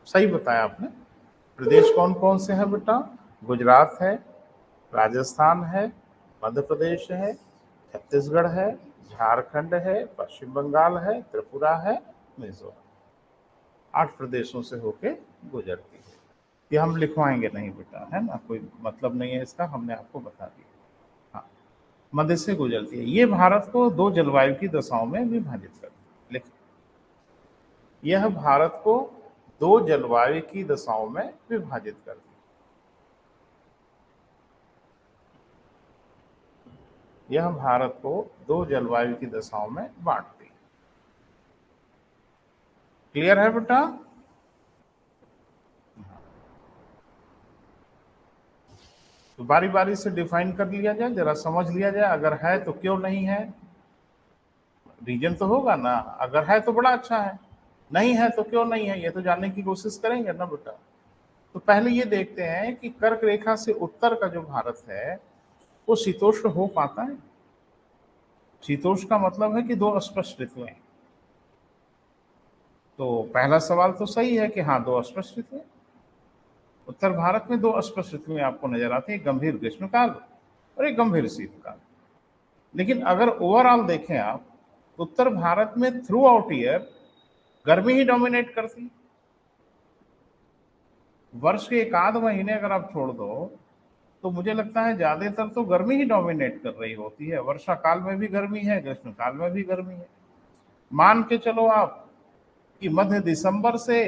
सही बताया आपने। प्रदेश कौन कौन से हैं बेटा? गुजरात है, राजस्थान है, मध्य प्रदेश है, छत्तीसगढ़ है, झारखंड है, पश्चिम बंगाल है, त्रिपुरा है, मिजोरम। 8 प्रदेशों से होके गुजरती है। ये हम लिखवाएंगे नहीं बेटा, है ना, कोई मतलब नहीं है इसका, हमने आपको बता दिया। हाँ, मध्य से गुजरती है। ये भारत को 2 जलवायु की दशाओं में विभाजित करती है। लिख, यह भारत को 2 जलवायु की दशाओं में विभाजित करती है। यह भारत को 2 जलवायु की दशाओं में बांटती है। क्लियर है बेटा? तो बारी बारी से डिफाइन कर लिया जाए, जरा समझ लिया जाए। अगर है तो क्यों नहीं है, रीजन तो होगा ना। अगर है तो बड़ा अच्छा है, नहीं है तो क्यों नहीं है, ये तो जानने की कोशिश करेंगे ना बेटा। तो पहले ये देखते हैं कि कर्क रेखा से उत्तर का जो भारत है वो शीतोष्ण हो पाता है। शीतोष्ण का मतलब है कि 2 अस्पष्ट ऋतुएं। तो पहला सवाल तो सही है कि हाँ 2 अस्पष्ट ऋतुएं। उत्तर भारत में 2 अस्पष्ट ऋतुएं आपको नजर आती है, गंभीर ग्रीष्मकाल और एक गंभीर शीतकाल। लेकिन अगर ओवरऑल देखें आप, उत्तर भारत में थ्रू आउट ईयर गर्मी ही डोमिनेट करती है। वर्ष के 1 आध महीने अगर आप छोड़ दो तो मुझे लगता है ज्यादातर तो गर्मी ही डोमिनेट कर रही होती है। वर्षा काल में भी गर्मी है, ग्रीष्म काल में भी गर्मी है। मान के चलो आप कि मध्य दिसंबर से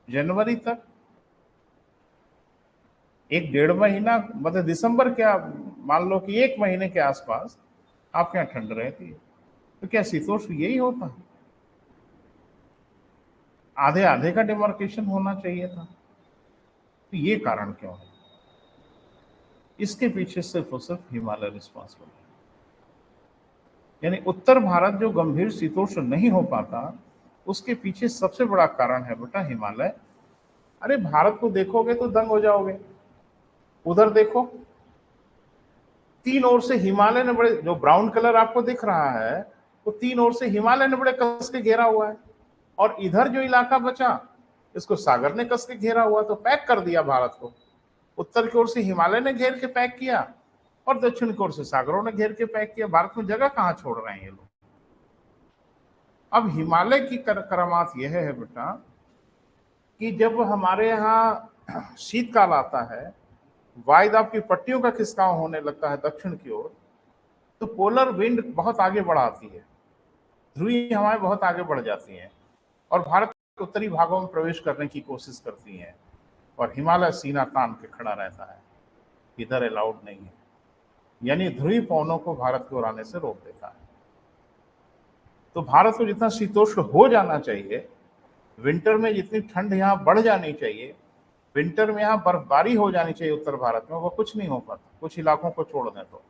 जनवरी तक 1 डेढ़ महीना, मध्य दिसंबर क्या, मान लो कि 1 महीने के आसपास आपके यहाँ ठंड रहती है। तो क्या शीतोष्ण यही होता है? आधे आधे का डिमार्केशन होना चाहिए था। तो ये कारण क्यों है? इसके पीछे सिर्फ और सिर्फ हिमालय रिस्पॉन्सिबल है। यानी उत्तर भारत जो गंभीर शीतोष्ण नहीं हो पाता, उसके पीछे सबसे बड़ा कारण है बेटा हिमालय। अरे भारत को देखोगे तो दंग हो जाओगे। उधर देखो, 3 ओर से हिमालय ने बड़े, जो ब्राउन कलर आपको दिख रहा है वो 3 ओर से हिमालय ने बड़े कस के घेरा हुआ है। और इधर जो इलाका बचा इसको सागर ने कस के घेरा हुआ, तो पैक कर दिया भारत को। उत्तर की ओर से हिमालय ने घेर के पैक किया और दक्षिण की ओर से सागरों ने घेर के पैक किया। भारत में जगह कहां छोड़ रहे हैं ये लोग। अब हिमालय की करामात यह है बेटा कि जब हमारे यहाँ शीतकाल आता है, वायुदाब की पट्टियों का खिसकाव होने लगता है दक्षिण की ओर, तो पोलर विंड बहुत आगे बढ़ आती है, ध्रुवीय हवाएं बहुत आगे बढ़ जाती हैं और भारत के उत्तरी भागों में प्रवेश करने की कोशिश करती हैं। और हिमालय सीना तान के खड़ा रहता है, इधर अलाउड नहीं है। यानी ध्रुवीय पवनों को भारत की ओर आने से रोक देता है। तो भारत को जितना शीतोष्ण हो जाना चाहिए, विंटर में जितनी ठंड यहाँ बढ़ जानी चाहिए, विंटर में यहाँ बर्फबारी हो जानी चाहिए उत्तर भारत में, वो कुछ नहीं हो पाता। कुछ इलाकों को छोड़ दें तो,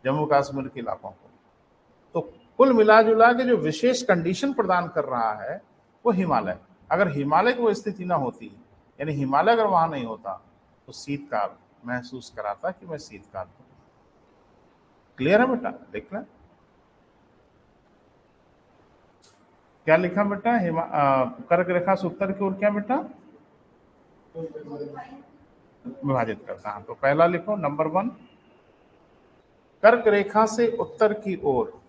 जम्मू कश्मीर के इलाकों को। तो कुल मिला जुला के जो विशेष कंडीशन प्रदान कर रहा है वो हिमालय। अगर हिमालय की वो स्थिति ना होती, यानी हिमालय अगर वहां नहीं होता, तो शीतकाल महसूस कराता कि मैं शीतकाल हूं। क्लियर है बेटा? देख लें क्या लिखा बेटा। कर्क रेखा से उत्तर की ओर क्या बेटा विभाजित करता है। तो पहला लिखो, नंबर 1, कर्क रेखा से उत्तर की ओर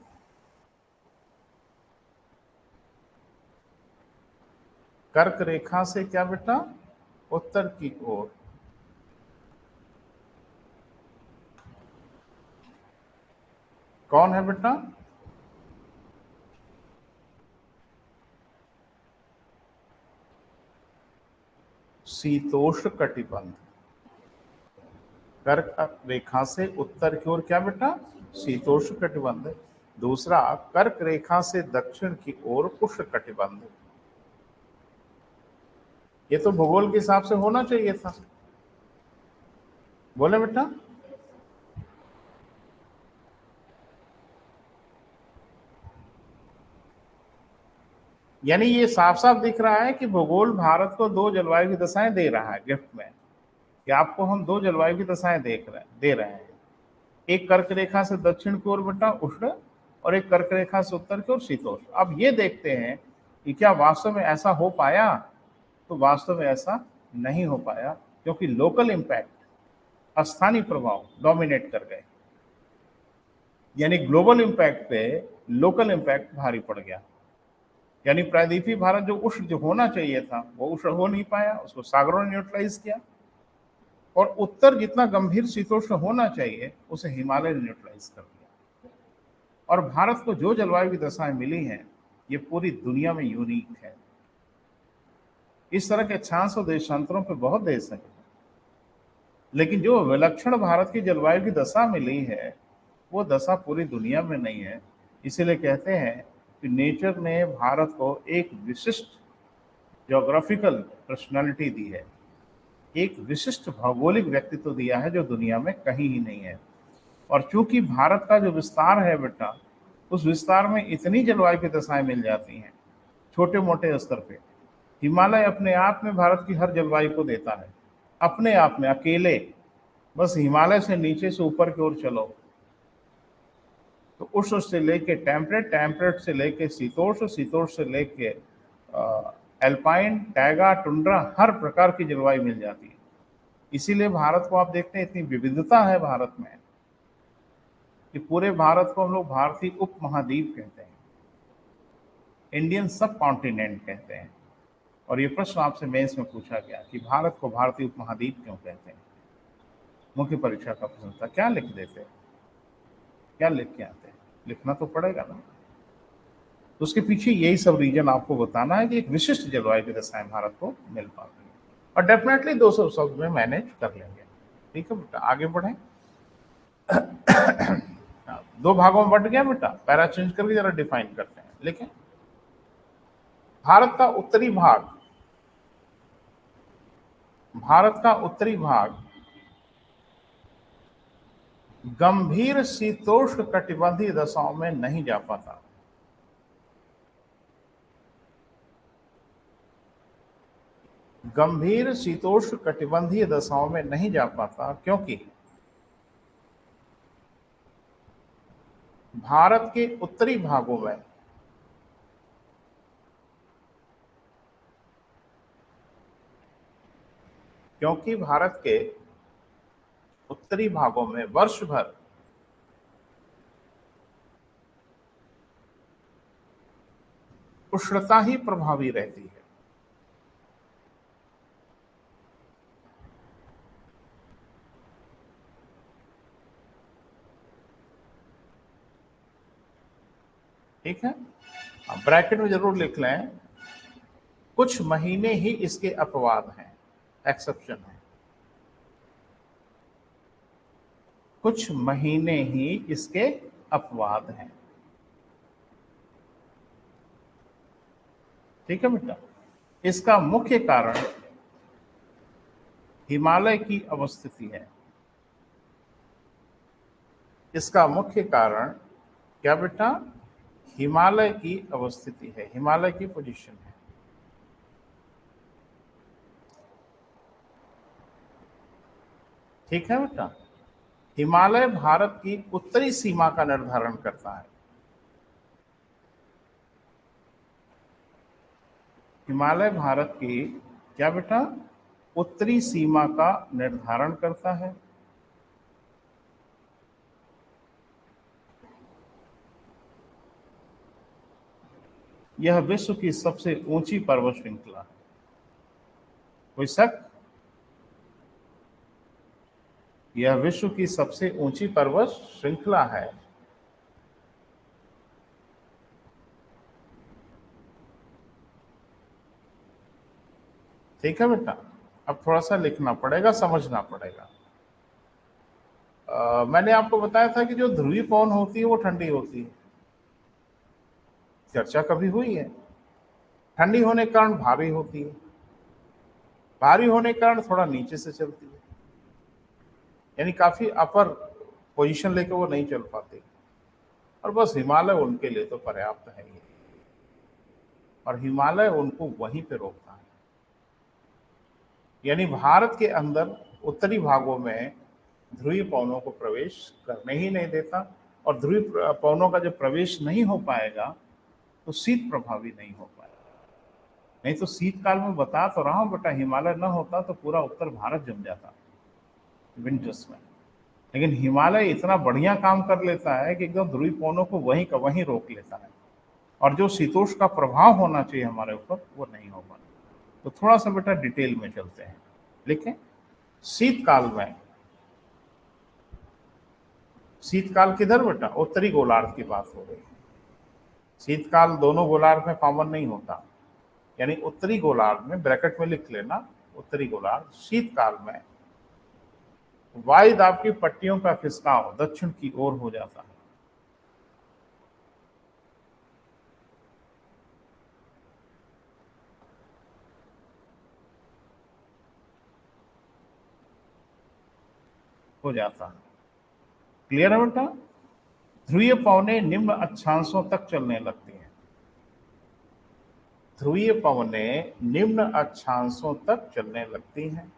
कर्क रेखा से क्या बेटा उत्तर की ओर कौन है बेटा? शीतोष्ण कटिबंध। कर्क रेखा से उत्तर की ओर क्या बेटा? शीतोष्ण कटिबंध। दूसरा कर्क रेखा से दक्षिण की ओर उष्ण कटिबंध। ये तो भूगोल के हिसाब से होना चाहिए था, बोले बेटा? यानी ये साफ साफ दिख रहा है कि भूगोल भारत को दो जलवायु की दशाएं दे रहा है गिफ्ट में, कि आपको हम दो जलवायु की दशाएं दे रहे हैं। एक कर्क रेखा से दक्षिण की ओर बेटा उष्ण, और एक कर्क रेखा से उत्तर की ओर शीतोष्ण। अब ये देखते हैं कि क्या वास्तव में ऐसा हो पाया? तो वास्तव में ऐसा नहीं हो पाया, क्योंकि लोकल इंपैक्ट, स्थानीय प्रभाव डोमिनेट कर गए। यानी ग्लोबल इंपैक्ट पे लोकल इंपैक्ट भारी पड़ गया। यानी प्रायद्वीपीय भारत जो उष्ण जो होना चाहिए था वो उष्ण हो नहीं पाया, उसको सागरों ने न्यूट्रलाइज किया। और उत्तर जितना गंभीर शीतोष्ण होना चाहिए उसे हिमालय ने न्यूट्रलाइज कर दिया। और भारत को जो जलवायु की दशाएं मिली हैं ये पूरी दुनिया में यूनिक है। इस तरह के 600 देशांतरों पे बहुत देश हैं, लेकिन जो विलक्षण भारत की जलवायु की दशा मिली है वो दशा पूरी दुनिया में नहीं है। इसीलिए कहते हैं कि नेचर ने भारत को एक विशिष्ट ज्योग्राफिकल पर्सनालिटी दी है, एक विशिष्ट भौगोलिक व्यक्तित्व दिया है जो दुनिया में कहीं ही नहीं है। और चूंकि भारत का जो विस्तार है बेटा, उस विस्तार में इतनी जलवायु की दशाएं मिल जाती हैं छोटे मोटे स्तर पे। हिमालय अपने आप में भारत की हर जलवायु को देता है, अपने आप में अकेले। बस हिमालय से नीचे से ऊपर की ओर चलो तो उष्ण से लेके टेम्परेट, टेम्परेट से लेके शीतोष्ण, शीतोष्ण से लेके एल्पाइन, टैगा, टुंड्रा, हर प्रकार की जलवायु मिल जाती है। इसीलिए भारत को आप देखते हैं इतनी विविधता है भारत में कि पूरे भारत को हम लोग भारतीय उपमहाद्वीप कहते हैं, इंडियन सब कॉन्टिनेंट कहते हैं। और ये प्रश्न आपसे मेंस में पूछा गया कि भारत को भारतीय उपमहाद्वीप क्यों कहते हैं। मुख्य परीक्षा का प्रश्न था, क्या लिख देते, क्या लिख के आते? लिखना तो पड़ेगा ना। तो उसके पीछे यही सब रीजन आपको बताना है कि एक विशिष्ट जलवायु की दशाएं भारत को मिल पाती है, और डेफिनेटली 200 शब्द में मैनेज कर लेंगे। ठीक है बेटा, आगे बढ़े। दो भागों में बट गया बेटा, पैरा चेंज करके जरा डिफाइन करते हैं। लेकिन भारत का उत्तरी भाग, भारत का उत्तरी भाग गंभीर शीतोष्ण कटिबंधीय दशाओं में नहीं जा पाता। गंभीर शीतोष्ण कटिबंधीय दशाओं में नहीं जा पाता क्योंकि भारत के उत्तरी भागों में भारत के उत्तरी भागों में वर्ष भर उष्णता ही प्रभावी रहती है। ठीक है, अब ब्रैकेट में जरूर लिख लें, कुछ महीने ही इसके अपवाद हैं, एक्सेप्शन है। कुछ महीने ही इसके अपवाद हैं। ठीक है बेटा, इसका मुख्य कारण हिमालय की अवस्थिति है। इसका मुख्य कारण क्या बेटा? हिमालय की अवस्थिति है, हिमालय की पोजीशन है। ठीक है बेटा, हिमालय भारत की उत्तरी सीमा का निर्धारण करता है। हिमालय भारत की क्या बेटा? उत्तरी सीमा का निर्धारण करता है। यह विश्व की सबसे ऊंची पर्वत श्रृंखला है, कोई शक? यह विश्व की सबसे ऊंची पर्वत श्रृंखला है। ठीक है बेटा, अब थोड़ा सा लिखना पड़ेगा, समझना पड़ेगा। मैंने आपको बताया था कि जो ध्रुवीय पवन होती है वो ठंडी होती है, चर्चा कभी हुई है। ठंडी होने के कारण भारी होती है, भारी होने के कारण थोड़ा नीचे से चलती है, यानी काफी अपर पोजीशन लेके वो नहीं चल पाती। और बस हिमालय उनके लिए तो पर्याप्त है ही, और हिमालय उनको वहीं पे रोकता है। यानी भारत के अंदर उत्तरी भागों में ध्रुवीय पवनों को प्रवेश करने ही नहीं देता, और ध्रुवीय पवनों का जब प्रवेश नहीं हो पाएगा तो शीत प्रभावी नहीं हो पाएगा। नहीं तो शीतकाल में बता तो रहा हूं बेटा, हिमालय न होता तो पूरा उत्तर भारत जम जाता विंटर्स में। लेकिन हिमालय इतना बढ़िया काम कर लेता है कि एकदम ध्रुवीय पवनों को वहीं का वहीं रोक लेता है, और जो शीतोष्ण का प्रभाव होना चाहिए हमारे ऊपर वो नहीं हो पाता। तो थोड़ा सा बेटा डिटेल में चलते हैं, लिखें। शीतकाल में, शीतकाल किधर बेटा? उत्तरी गोलार्ध की बात हो रही है। शीतकाल दोनों गोलार्ध में कॉमन नहीं होता, यानी उत्तरी गोलार्ध में, ब्रैकेट में लिख लेना, उत्तरी गोलार्ध शीतकाल में वायुदाब की पट्टियों का खिसकाव दक्षिण की ओर हो जाता है। क्लियर है बेटा? ध्रुवीय पवनें निम्न अक्षांशों तक चलने लगती हैं। ध्रुवीय पवनें निम्न अक्षांशों तक चलने लगती हैं।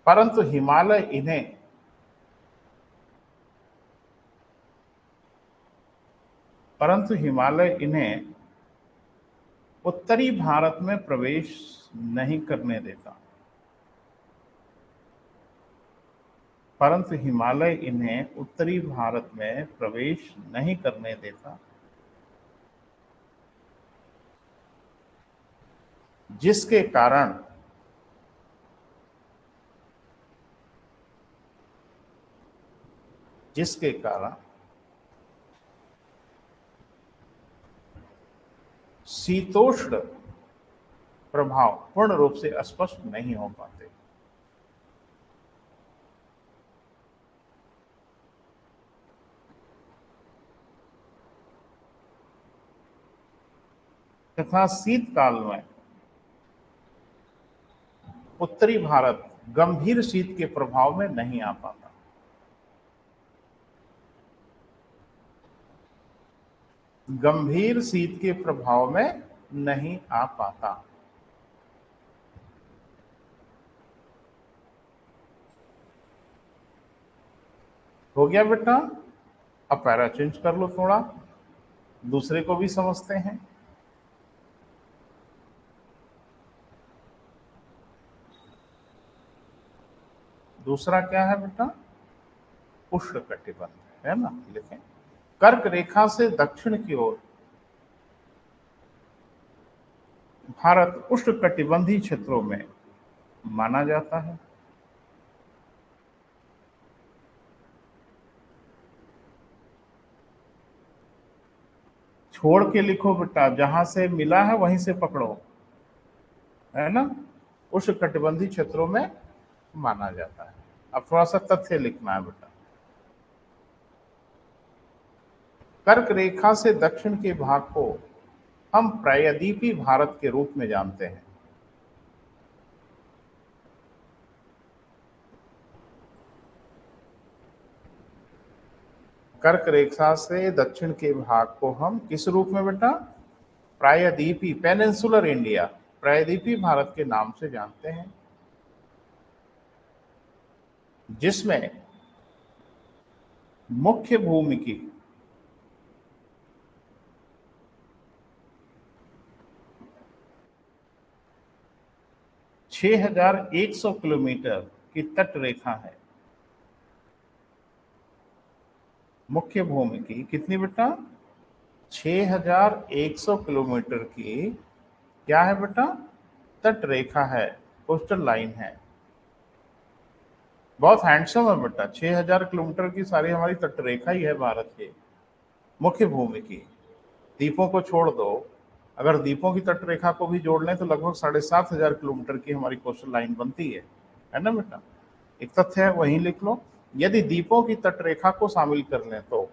परंतु हिमालय इन्हें उत्तरी भारत में प्रवेश नहीं करने देता। परंतु हिमालय इन्हें उत्तरी भारत में प्रवेश नहीं करने देता, जिसके कारण शीतोष्ण प्रभाव पूर्ण रूप से स्पष्ट नहीं हो पाते। तथा शीतकाल में उत्तरी भारत गंभीर शीत के प्रभाव में नहीं आ पाता। गंभीर शीत के प्रभाव में नहीं आ पाता। हो गया बेटा? अब पैरा चेंज कर लो, थोड़ा दूसरे को भी समझते हैं। दूसरा क्या है बेटा? उष्णकटिबंध, है ना? लिखें। कर्क रेखा से दक्षिण की ओर भारत उष्णकटिबंधीय क्षेत्रों में माना जाता है। छोड़ के लिखो बेटा, जहां से मिला है वहीं से पकड़ो, है ना? उष्णकटिबंधीय क्षेत्रों में माना जाता है। अब थोड़ा सा तथ्य लिखना है बेटा। कर्क रेखा से दक्षिण के भाग को हम प्रायद्वीपीय भारत के रूप में जानते हैं। कर्क रेखा से दक्षिण के भाग को हम किस रूप में बेटा? प्रायद्वीपीय, पेनिनसुलर इंडिया, प्रायद्वीपीय भारत के नाम से जानते हैं, जिसमें मुख्य भूमि की 6100 किलोमीटर की तट रेखा है। मुख्य भूमि की कितनी बेटा? 6100 किलोमीटर की क्या है बेटा? तट रेखा है, कोस्टल लाइन है, बहुत हैंडसम है बेटा। 6000 किलोमीटर की सारी हमारी तटरेखा ही है भारत की मुख्य भूमि की। द्वीपों को छोड़ दो, अगर द्वीपों की तटरेखा को भी जोड़ लें तो लगभग 7500 किलोमीटर की हमारी कोस्टल लाइन बनती है ना बेटा। एक तथ्य है, वहीं लिख लो। यदि द्वीपों की तटरेखा को शामिल कर लें तो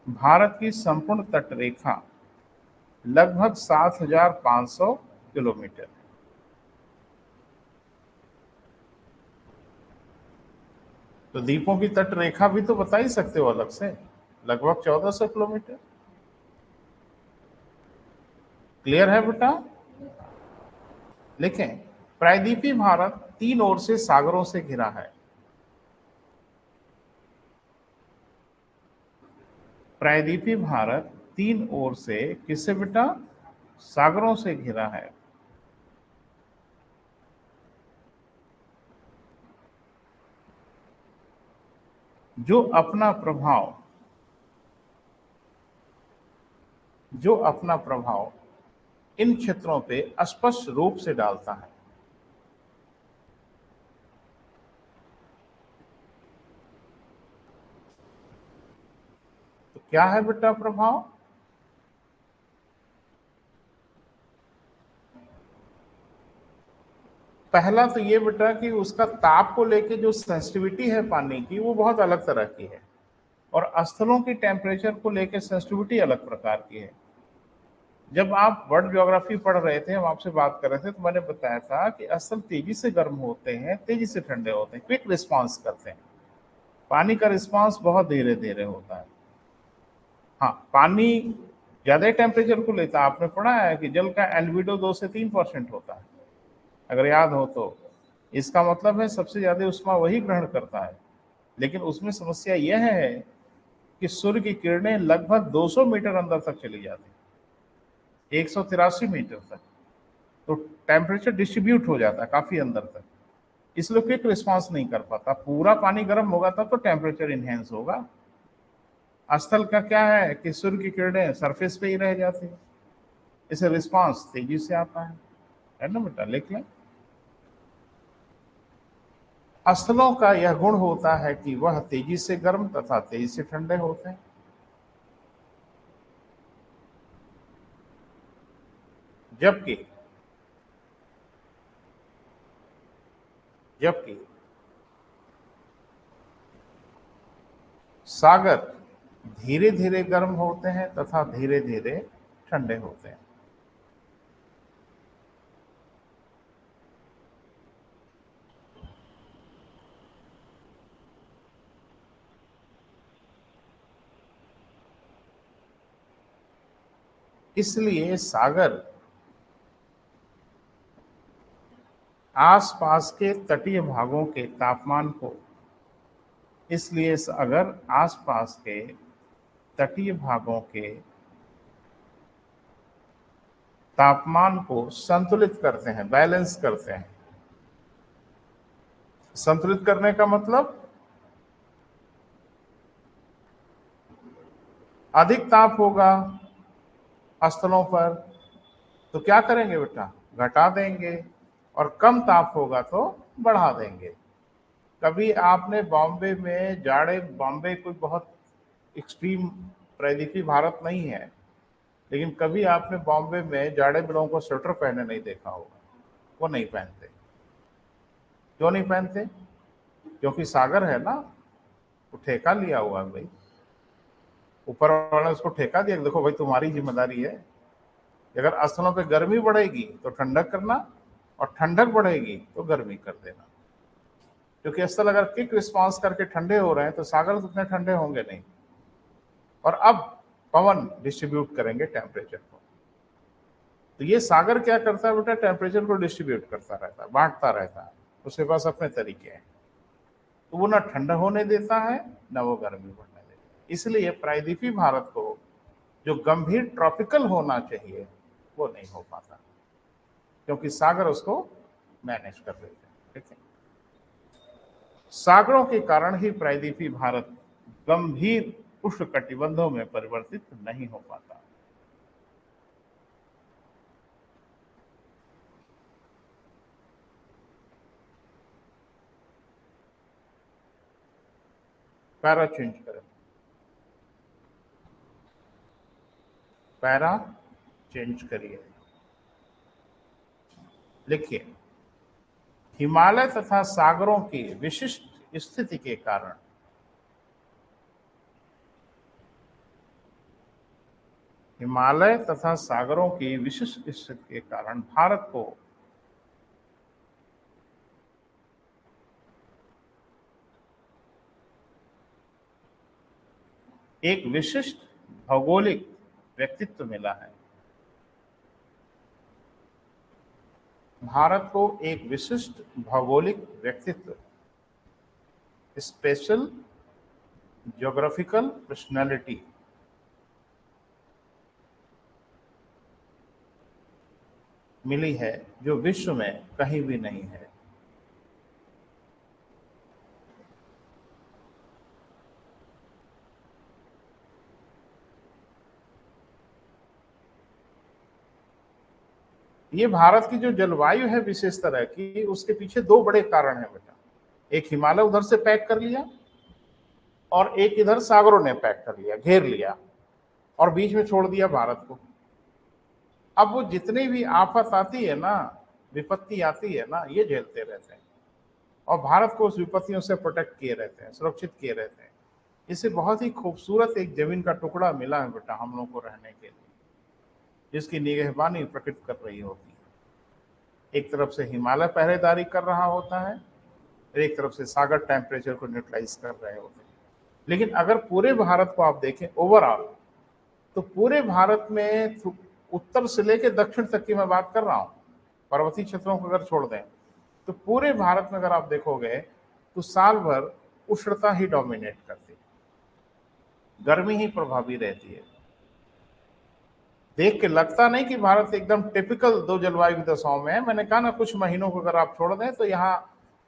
भारत की संपूर्ण तटरेखा लगभग 7500 किलोमीटर। तो द्वीपों की तटरेखा भी तो बता ही सकते हो अलग से, लगभग 1400 किलोमीटर। क्लियर है बेटा? लिखें, प्रायद्वीपीय भारत तीन ओर से सागरों से घिरा है। प्रायद्वीपीय भारत तीन ओर से किससे बेटा? सागरों से घिरा है। जो अपना प्रभाव इन क्षेत्रों पे स्पष्ट रूप से डालता है। तो क्या है बेटा प्रभाव? पहला तो ये बेटा कि उसका ताप को लेके जो सेंसिटिविटी है पानी की वो बहुत अलग तरह की है, और स्थलों की टेम्परेचर को लेके सेंसिटिविटी अलग प्रकार की है। जब आप वर्ल्ड ज्योग्राफी पढ़ रहे थे, हम आपसे बात कर रहे थे, तो मैंने बताया था कि स्थल तेजी से गर्म होते हैं, तेजी से ठंडे होते हैं, क्विक रिस्पॉन्स करते हैं। पानी का रिस्पॉन्स बहुत धीरे धीरे होता है। हाँ, पानी ज्यादा टेम्परेचर को लेता है। आपने पढ़ा है कि जल का एल्बिडो 2 से 3% होता है, अगर याद हो तो। इसका मतलब है सबसे ज्यादा उष्मा वही ग्रहण करता है। लेकिन उसमें समस्या यह है कि सूर्य की किरणें लगभग 200 मीटर अंदर तक चली जाती है, 183 मीटर तक। तो टेम्परेचर डिस्ट्रीब्यूट हो जाता है काफी अंदर तक, इसलिए क्विक रिस्पॉन्स नहीं कर पाता। पूरा पानी गर्म होगा तब तो टेम्परेचर इनहेंस होगा। स्थल का क्या है कि सूर्य की किरणें सरफेस पे ही रह जाती है, इसे रिस्पॉन्स तेजी से आता है ना बेटा? लिख लें, स्थलों का यह गुण होता है कि वह तेजी से गर्म तथा तेजी से ठंडे होते हैं। जबकि जबकि सागर धीरे धीरे गर्म होते हैं तथा धीरे धीरे ठंडे होते हैं। इसलिए सागर आसपास के तटीय भागों के तापमान को इसलिए अगर आसपास के तटीय भागों के तापमान को संतुलित करते हैं, बैलेंस करते हैं। संतुलित करने का मतलब अधिक ताप होगा स्थलों पर तो क्या करेंगे बेटा? घटा देंगे, और कम ताप होगा तो बढ़ा देंगे। कभी आपने बॉम्बे में जाड़े, बॉम्बे कोई बहुत एक्सट्रीम प्रायद्वीपीय भारत नहीं है, लेकिन कभी आपने बॉम्बे में जाड़े में लोगों को स्वेटर पहने नहीं देखा होगा। वो नहीं पहनते। क्यों नहीं पहनते? क्योंकि सागर है ना, वो ठेका लिया हुआ है भाई। ऊपर वाले ने उसको ठेका दिया, देखो भाई तुम्हारी जिम्मेदारी है, अगर स्थलों पे गर्मी बढ़ेगी तो ठंडक करना, और ठंडक बढ़ेगी तो गर्मी कर देना। क्योंकि स्थल अगर क्विक रिस्पॉन्स करके ठंडे हो रहे हैं तो सागर तो उतने ठंडे होंगे नहीं। और अब पवन डिस्ट्रीब्यूट करेंगे टेम्परेचर को। तो ये सागर क्या करता है बेटा? टेम्परेचर को डिस्ट्रीब्यूट करता रहता है, बांटता रहता है। उसके पास अपने तरीके हैं, तो वो ना ठंडा होने देता है ना वो गर्मी बढ़ने देता है। इसलिए प्रायद्वीपीय भारत को जो गंभीर ट्रॉपिकल होना चाहिए वो नहीं हो पाता, क्योंकि सागर उसको मैनेज कर लेते हैं। ठीक है, सागरों के कारण ही प्रायद्वीपीय भारत गंभीर उष्ण कटिबंधों में परिवर्तित नहीं हो पाता। पैरा चेंज करें, पैरा चेंज करिए, लिखिए हिमालय तथा सागरों की विशिष्ट स्थिति के कारण हिमालय तथा सागरों की विशिष्ट स्थिति के कारण भारत को एक विशिष्ट भौगोलिक व्यक्तित्व मिला है। भारत को एक विशिष्ट भौगोलिक व्यक्तित्व, स्पेशल ज्योग्राफिकल पर्सनैलिटी मिली है जो विश्व में कहीं भी नहीं है। ये भारत की जो जलवायु है विशेष तरह की, उसके पीछे दो बड़े कारण हैं बेटा। एक हिमालय उधर से पैक कर लिया और एक इधर सागरों ने पैक कर लिया, घेर लिया और बीच में छोड़ दिया भारत को। अब वो जितनी भी आफत आती है ना, विपत्ति आती है ना, ये झेलते रहते हैं और भारत को उस विपत्तियों से प्रोटेक्ट किए रहते हैं, सुरक्षित किए रहते हैं। इसे बहुत ही खूबसूरत एक जमीन का टुकड़ा मिला है बेटा हम लोग को रहने के लिए, जिसकी निगहबानी प्रकृति कर रही होती है। एक तरफ से हिमालय पहरेदारी कर रहा होता है, एक तरफ से सागर टेम्परेचर को न्यूट्रलाइज कर रहे होते हैं। लेकिन अगर पूरे भारत को आप देखें ओवरऑल, तो पूरे भारत में उत्तर से लेकर दक्षिण तक की मैं बात कर रहा हूं, पर्वतीय क्षेत्रों को अगर छोड़ दें तो पूरे भारत में अगर आप देखोगे तो साल भर उष्णता ही डोमिनेट करती है, गर्मी ही प्रभावी रहती है। देख के लगता नहीं कि भारत एकदम टिपिकल दो जलवायु की दशाओं में है। मैंने कहा ना, कुछ महीनों को अगर आप छोड़ दें तो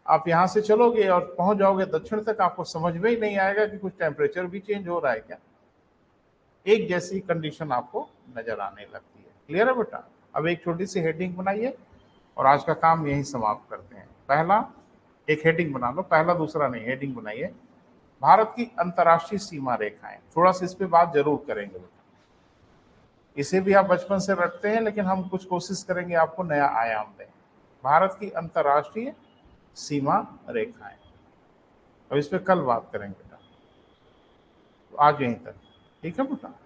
आप यहाँ से चलोगे और पहुंच जाओगे दक्षिण तक, आपको समझ में ही नहीं आएगा कि कुछ टेम्परेचर भी चेंज हो रहा है क्या। एक जैसी कंडीशन आपको नजर आने लगती है। क्लियर है बेटा? अब एक छोटी सी हेडिंग बनाइए और आज का काम यही समाप्त करते हैं। पहला एक हेडिंग बना लो, पहला दूसरा नहीं, हेडिंग बनाइए, भारत की अंतर्राष्ट्रीय सीमा रेखाएं। थोड़ा सा इस पे बात जरूर करेंगे बेटा, इसे भी आप बचपन से रखते हैं लेकिन हम कुछ कोशिश करेंगे आपको नया आयाम दें। भारत की अंतर्राष्ट्रीय सीमा रेखाएं, अब इस पे कल बात करेंगे बेटा, तो आज यहीं तक, ठीक है बेटा।